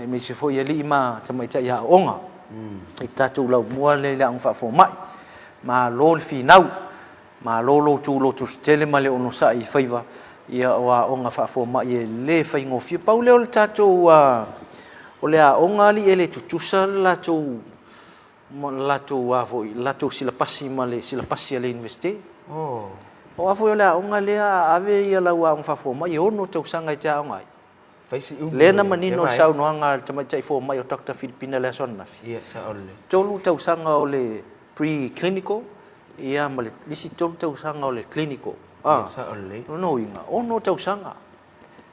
e me se fo ia lima tamaita ia onga i tatu lau mua le ang fa fo mai ma lo finau ma lo tu tele male ono sa i faiva ia wa onga fa fo mai le fa ngo fi pa le tatu o le a onga li ele tutusa la tu wa foi la tu sila pasi male sila pasi le investe o a foi le a onga le ave ia la wa fa fo mai ono tu sanga ja onga Lena manino sau noanga tama tai fo mai o Dr. Filipina le son nafi. Ia sa ole. Tolu tau sanga ole pre-clinical ia male lisi tolu tau sanga ole clinical. Sa ole. No inga. Ono tau sanga.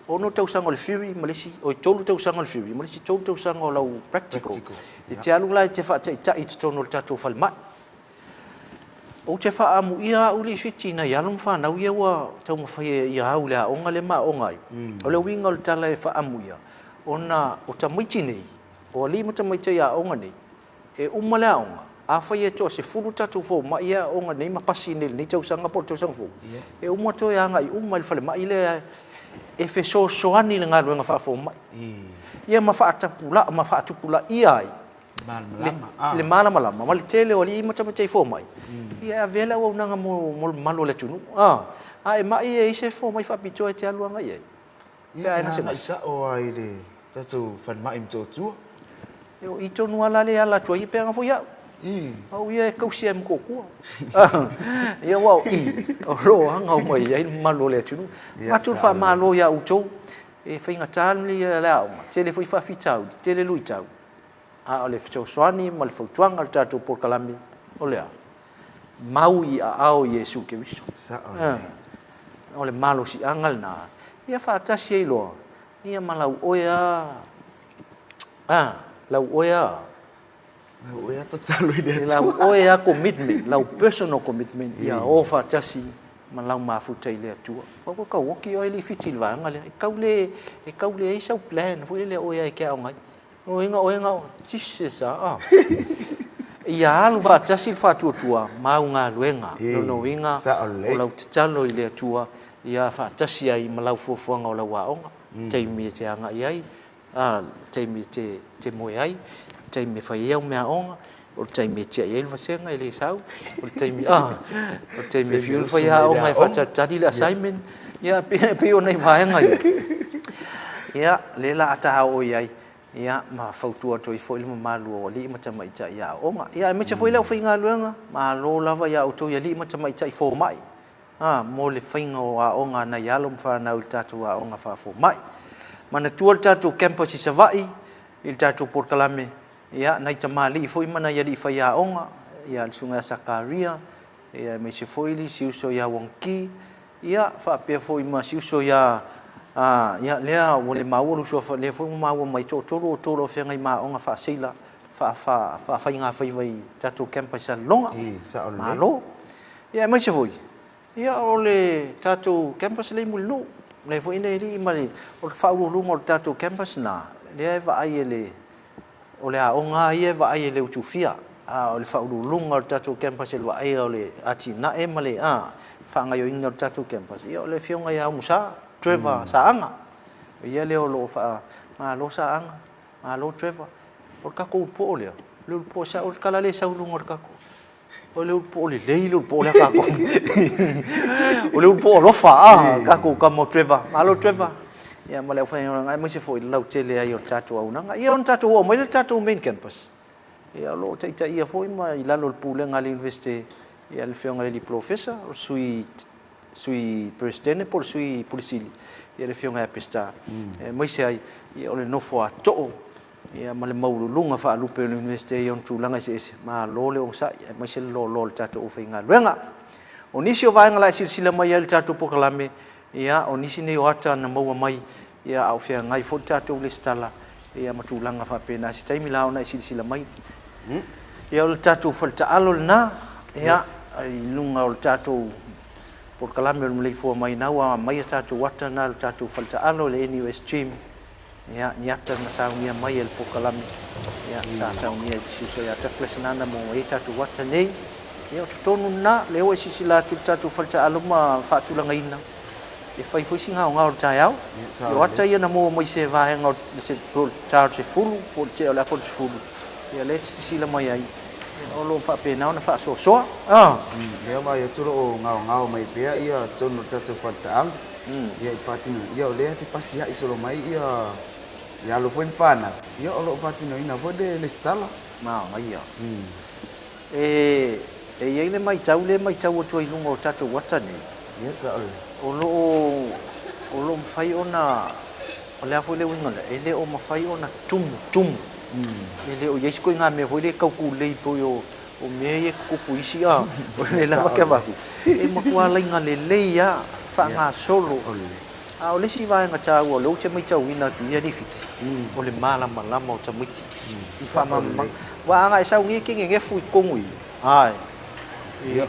Ono tau sanga ole theory malisi o tolu tau sanga ole theory malisi tolu tau sanga ole practical. E te alu lai te fa tai tai tono tatu fal mai. O te fa amu ia uli fiti na yalum fa na ia wa tau ma fa ia aula onga le ma onga o le winga o tala e fa amu ia ona o ta miti nei o li mata mai ia onga nei e umala onga a fa ia to se fulu tatu fo ma ia onga nei ma pasi nei ni tau sanga por tau sanga fo e uma to ia nga i uma le fa ma ile e fe so ani le nga nga fa fo ma ia ma fa atapula ia le malama ma le tele o li mata mai fo mai ia vela o nanga mo malo le tunu ai mai e se fo mai fa pito e te alu nga ia ia na se sa o ai le tatu fan mai mto tu eu i tonu ala le ala tu i pe nga fo ia au ia ko se mo ko ia wa o ro hanga mai ia malo le tunu ma tu fa malo ia u to e fa inga tali la tele foi fa fitau tele lui tau a ole fito swani mal fo tuanga tatu por kalami olea mau i ao Yesu ke viso sa ole malo si angal na ia fa tasi e lo ia malau oia lau oia to talo ide lau oia commitment lau personal commitment ia o fa tasi malau mafutai le tua ko ka woki o le fitil wa ngale kau le sau plan fu le o ya ka ngai o inga tisse sa ia lu va tasil fa tua mau nga luenga no inga o lau talo le tua ia fa tasi ai malau fo nga o la wa onga taimi te anga ai taimi te moi ai taimi fa ia me onga o taimi te ia va senga ile sau o taimi fiul fa ia onga fa tadi le assignment ia pe o nei va nga ia le la ata o ai ia ma fautua toi foi le malu o li ma tama ita ia onga ia me che foi le finga luenga ma lo lava ia o to ia li ma tama ita fo mai mo le finga o onga na ia lom fa na ultatu a onga fa fo mai mana tuol tatu campus se vai il tatu por kalame ia na ita mali foi mana ia li fa ia onga ia sunga sakaria ia me che foi li si uso ia wonki ia fa pe foi ma si uso ia ia lea o le maulu so le fo mau mai tolo fe ngai ma onga fa sila fa inga fa vai tatu campus longa malo ia mai se foi ia o le tatu campus le mulu le foi nei li mali o fa lu ngol tatu campus na le va ai le o le onga ia va ai le utufia o le fa lu ngol tatu campus le va ai o le ati na e male fa ngai o ngol tatu campus ia o le fionga ia musa Trevor saanga ia leo lo fa lo saanga lo Trevor o ka ko po le po sa o kala le sa lu ngor ka ko o le po le po le ka ko o le po lo fa ka ko ka mo Trevor lo Trevor ia ma le fa ngai mo se foi lau tele ai o tatu au nanga ia on tatu o mo le tatu main campus ia lo te ia foi ma ila lo pule ngali investe ia le fionga le professor o sui presidente por sui policili ia le fionga pesta mai sai ia o le nofo a to ia ma le maulu lunga fa lupe le university on tulanga se ma lo le onsa mai se lo tatu o finga luenga o nisi o vainga la silsila mai ia le tatu pokalame ia o nisi ne o ata na maua mai ia au fia ngai fo tatu le stala ia matulanga fa pena si taimi la ona silsila mai ia o tatu falta alo na ia ai lunga o tatu por kalame o Maleifua Mai naua mai tatu wata na tatu falta alo le NUS team ia niata na saunia mai el por kalame ia sa saunia suso ia taklesnana mo e tatu wata nei ia tonu na le o sisila tatu falta alo ma fatulanga ina e fai foi singa ngau tai au o wata ia na mo mai se vai ngau se pro charge full por te la full ia le sisila mai ai o lo fa pe na fa so le ma ia tulo ngau mai pe ia tono tatu fatang ia fatino ia le fi pasia isolo mai ia lo foi fana ia o lo fatino ina vode le stala ma ia ia le mai tau to i lungo tatu wata ni ia sa o lo fai ona o le foi le winga ele o ma fai ona tum ele o yesko nga me foi le kauku le po yo o me e kuku isi o le la ka ba e ma kwa la nga le ya fa nga solo o le si va nga cha o lo che mai cha wina tu ya difit o le mala o cha mai i fa ma wa nga sa ngi ki nge fu ko ngui ai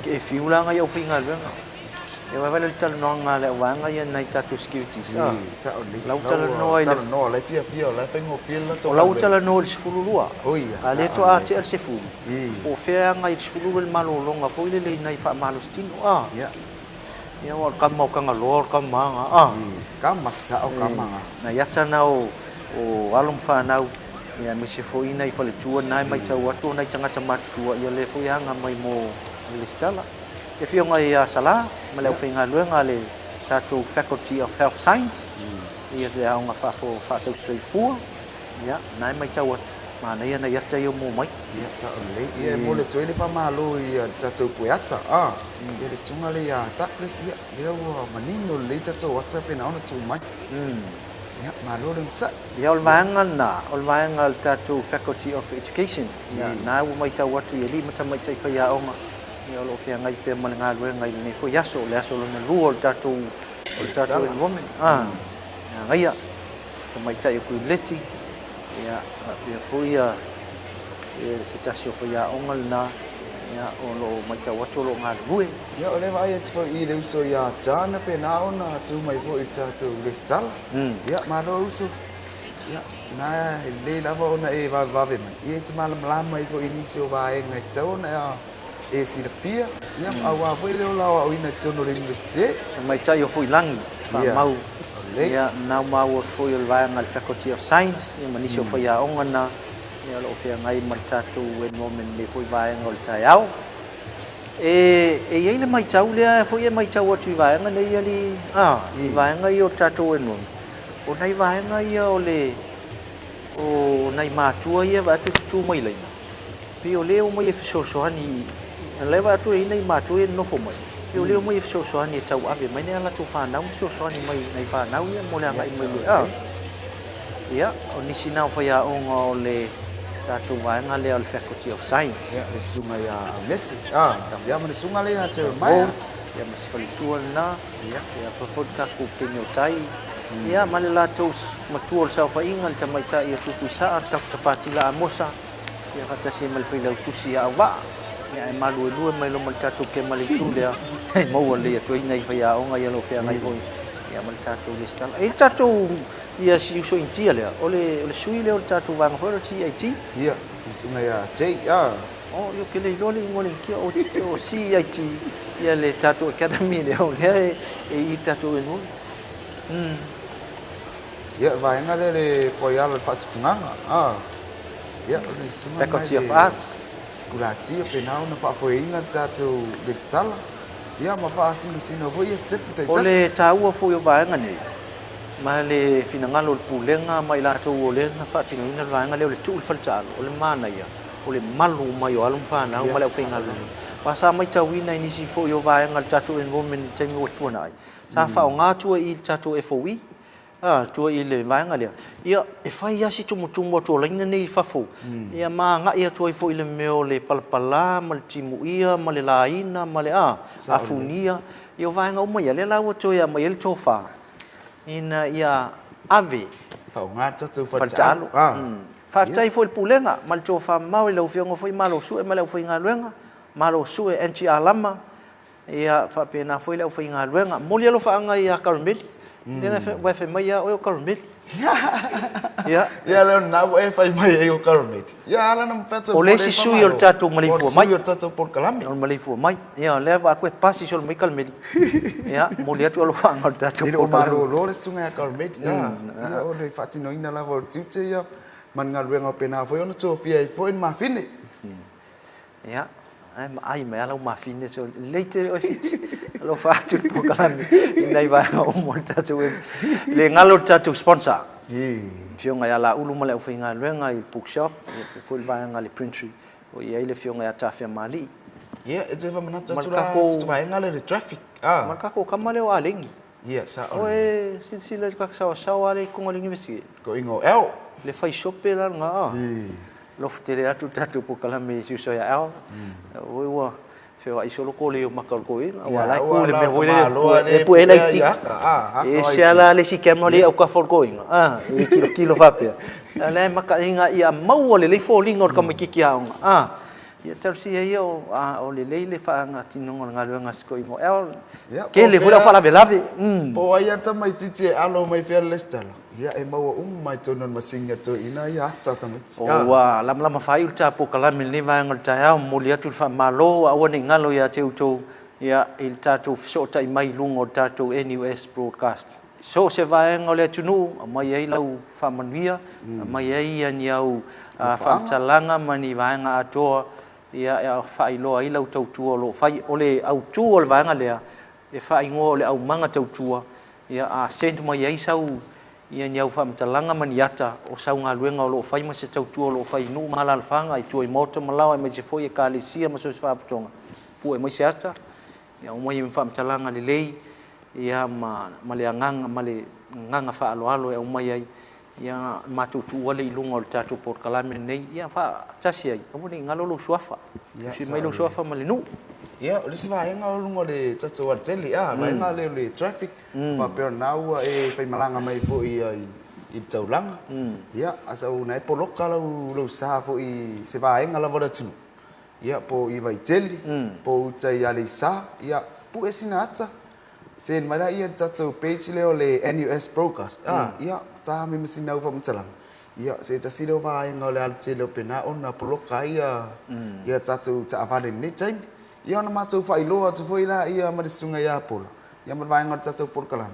e fiula nga yo finga le nga e va vale tal no nga le wa nga ya nai tatu security sa lau tal no le fia le fengo fil o lau tal no le fululua ale to a te se fu o fe nga i fulu le malo longa foi le nai fa malo stino ia o ka mau ka ngalor ka manga ka masa o ka manga na ya tana o alum fa nau ia me se foi nai fa le tua nai mai tau atu nai tanga tama tua ia le foi anga mai mo le stala e fionga ia sala ma le finga luenga le tatu faculty of health science ia le anga fa tau sei fu ia nai mai tau atu ma nei na ia tai mo mai ia sa le ia mo le tui le fa malo ia tatu puata ia le sunga le ia takles ia o manino le tatu WhatsApp na ona tu mai ia malo le sa ia ol vanga tatu faculty of education ia na o mai tau atu ia li mata mai tai fa ia onga ia lo fia ngai pe mal ngai ngai ni fo yaso le aso lo lu ol tatu woman ngai ya mai tai ku leti ia fo ia se tasio fo ia ongal na ya o lo mai tau atu lo ngā rui. Ia o le vai e tfo I le uso ia jana pe na ona tu mai fo I tatu le stala. Ia maro uso. Ia na le lava ona e va ve mai. Ia te malama I fo inisio va e ngai tau na e si le fia. Ia awa fo le ola o ina tono le university. Mai tai o fo langi fa mau. Ia na mau o fo le vai ngal faculty of science ia manisi o fo ia onga na ia lo fia ngai matatu enrollment le fo vai ngol tai au. Ia le mai tau le fo ia mai tau atu vai nga nei ali vai nga I o tatu enrollment. O nei vai nga ia o le o nei matua ia va tu mai le. Pi o le o mai e so ani le va tu nei matua no fo mai. Pi o le o mai e so ani tau ave mai nei ala tu fa na so ani mai nei fa na ia mo le ngai mai ia o nisi na fa ia o le tatu vai nga le al faculty of science. Ia le sunga ia Messi. Ia mo le sunga le ha te mai. Ia mas falitua na ia fa ka ku kenyo tai. Ia male la tos matua sa fa inga te mai tai ia tu fisa ta patila amosa. Ia kata si mal fila tu si awa. Ia malu mai lo mal tatu ke mal tu le. Mau le tu ina fa ia o nga ia lo fa ngai foi. Ia mal tatu le stal. Il tatu ia si uso intia le. Ole sui le tatu vanga fo ti IT. Ia sunga ia J Oh, io che le lole ngole ki o si IT. Ia le tatu academy le o le I tatu no. Ia vai nga le foi ala fat funganga. Ia le sunga Faculty of Arts. Skurati pe na una fa foi inga tatu le sala. Ia ma fa sino voi step tai tas. Ole tau fo yo vai nga nei. Ma le finangalo le pulenga mai la to o le na fa tino ina vai nga le tu faltalo. Ole mana ia. Ole malu mai o alum fa na ma le finga lo. Pasa mai tau ina ni si fo yo vai nga tatu enrollment temi o tu nai. Sa fa o nga tu I tatu FOE. Tu I le vai nga le. Ia e fai ia si tumu to la ina nei fa fo. Ia ma nga ia tu fo ile meo le palpala mal timu ia ma le laina ma le afunia. Ia vai nga o mai le la o to ia mai le tofa. Ina ia ave fa nga tatu faltalo fa tai foi pulenga mal tofa mau le ofiongo foi malo su e malo foi nga luenga malo su e enchi alama ia fa pena foi le foi nga luenga moli lo fa nga ia karmil le fa fa mai ia o karmil ia le na e fa mai o karmil ia ala na fato o le si su yo tatu Maleifua mai yo tatu por kalami o Maleifua mai ia leva ko pasi sol mai karmil ia moli atu lo fa nga tatu por malo lo le sunga karmil ia o le fati no ina la vol tute ia man nga luenga pena foi ono to fia foi ma fine ia ai me ala ma fine so later o fit lo fa tu por kalami nei vai o mo tatu le ngalo tatu sponsor fionga ya la ulu male foi nga luenga I bookshop foi vai nga le printery o ia ile fionga ya tafia mali ia e te va manata tu la tu vai nga le traffic marka ko kamale o alengi ia sa o e sila ka sa ale ko ngalingi mesi ko ingo el le fai shope la nga lo ftere atu tatu por kalami su so ya el o wa feo ai solo ko le o makal ko wala ko le me voi le pu ele ti e sala le si kemo le o ka for going e kilo fa pe le makainga ia mau le fo lingor ka makiki a ia tersi ia o le fa nga tinonga nga luenga sko ingo el ke le vola fa la velave po ai ata mai titi alo mai fe lestal ia e mau mai tonon masinga to ina ia tatamit o wa lam fa il ta po kala mil ni va ngal ta ya molia tu fa malo a woni ngalo ia te uto ia il tatu so ta mai lungo tatu NUS broadcast so se va ngole tunu mai ai lau fa manvia mai ai an iau fa talanga mani va nga ato ia fa ilo ai lau tau tu lo fa ole au tu ol va nga le e fa ingo le au manga tau tu ia a sent mai ai sau ia nyau fa mtalanga maniata o sau nga luenga o lo fai ma se tau tu lo fai nu mala alfanga I tu I moto malawa me se foi e kalisia ma so fa ptonga pu e mo se ata ia o mai fa mtalanga le lei ia ma le nganga ma le nganga fa alo e o mai ai ia ma tu wale lungo o tatu por kalame nei ia fa tasi ai o ni ngalo lo suafa si mai lo suafa ma le nu ia o le se vai nga lungo le tatu wa teli vai nga le traffic fa per nau e fai malanga mai fo I taulanga ia asa una e poloka lo sa fo I se vai nga la vola tu ia po i vai teli po utai ale sa ia pu esina ata sen mara ia tatu page le ole NUS broadcast ia ta mi mesina uva mtalang ia se ta silo vai ngole al telo pena ona poloka ia tatu ta avale ni time ia na matu fai loa tu foi la ia marisunga ia polo ia mai ngot tatu polkalan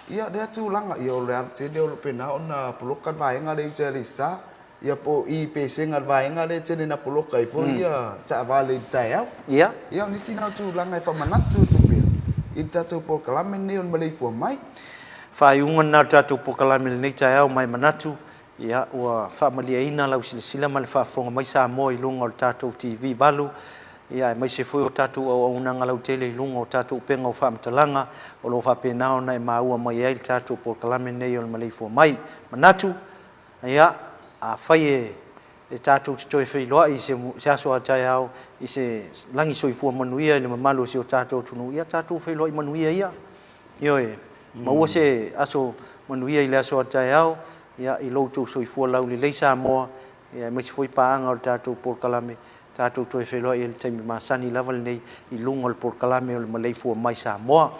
ia dia tu langa ia ole al telo pena ona poloka vai ngale utelisa ia po i pese ngal vai ngale tele na poloka i foi ia ta avale tai ia ni sina tu langa fa manatu tu pe i tatu polkalan ni on Maleifua mai fai unga na tatu polkalan ni tai au mai manatu ia ua faamaliaina lau silasila ma le faafoga mai sa moa i luga o le tatou tv valu ia e mai se foi o tatou auaunaga lau tele i luga o tatou pega o faamatalaga o loo faapena ona e maua mai ai le tatou polokalame nei o le Maleifua mai manatu ia afai e tatou totoe feiloaʻi se aso atae ao i se lagi soifua manuia i le mamalu o se o tatou tunu ia tatou feiloaʻi manuia ia ioe maua se aso manuia i le aso atae ao ia i loutou soifua lau lelei sa moa ia mai se foi paaga o le tatou polokalame tatou toe feiloaʻi e le taimi masani lava lenei i luga o le polokalame o le Maleifua mai sa moa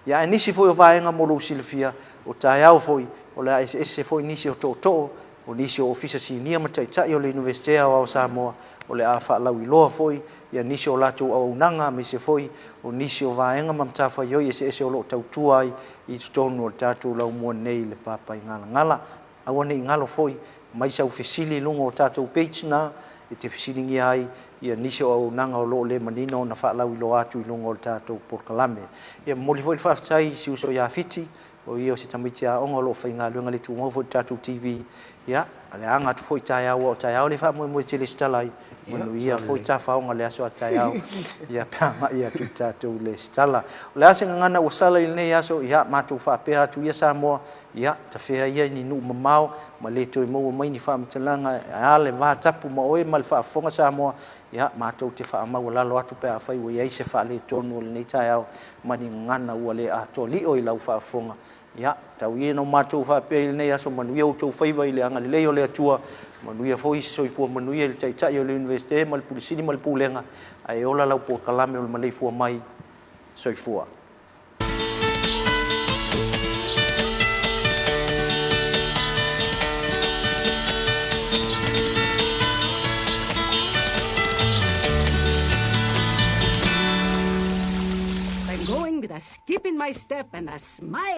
ia e nisi foi o vaega mo lou silafia o taeao foi o le a ese foi nisi o toʻotoʻo o nisi o ofisa sinia ma taʻitaʻi o le universitea o ao samoa o le a faalau iloa foi ia nisi o latou auaunaga me se foi o nisi o vaega ma matafaioi ese o loo tautua ai i totonu o le tatou laumua nei le papai galagala aua nei ngalo foi mai sau fesili lunga o tatou page na e te fesilingia ai ia nisi o aunaga o loo le manino na faalau iloa atu i lunga o le tatou polokalame ia moli foi le faafetai si uso ia fiti o ia o se tamaiti aʻoga o loo faigaluega le tumau foi le tatou tv ia a le aga atu foi taeao o taeao le faamoemoe telesitala ai manuia foi tafaoga le aso a taeao ia pe amaʻi atu tatou le sitala o le a se gagana ua sala i lenei aso ia matou faapea atu ia sa moa ia tafea ia ni nuu mamao ma le toe maua mai ni faamatalaga a le vatapu ma oe ma le faafofoga sa moa ia matou te faamaua lalo atu pe afai ua iai se faaletonu o lenei taeao ma ni gagana ua le atolio i lau faafofoga ia tauia no matou faapea i lenei aso manuia outou faiva i le aga lelei o le atua manuia foi se soifua manuia i le taʻitaʻi o le universite ma le pulisini ma le pulega ae ola lau polokalame o le Maleifua mai soifua I'm going with a skip in my step and a smile.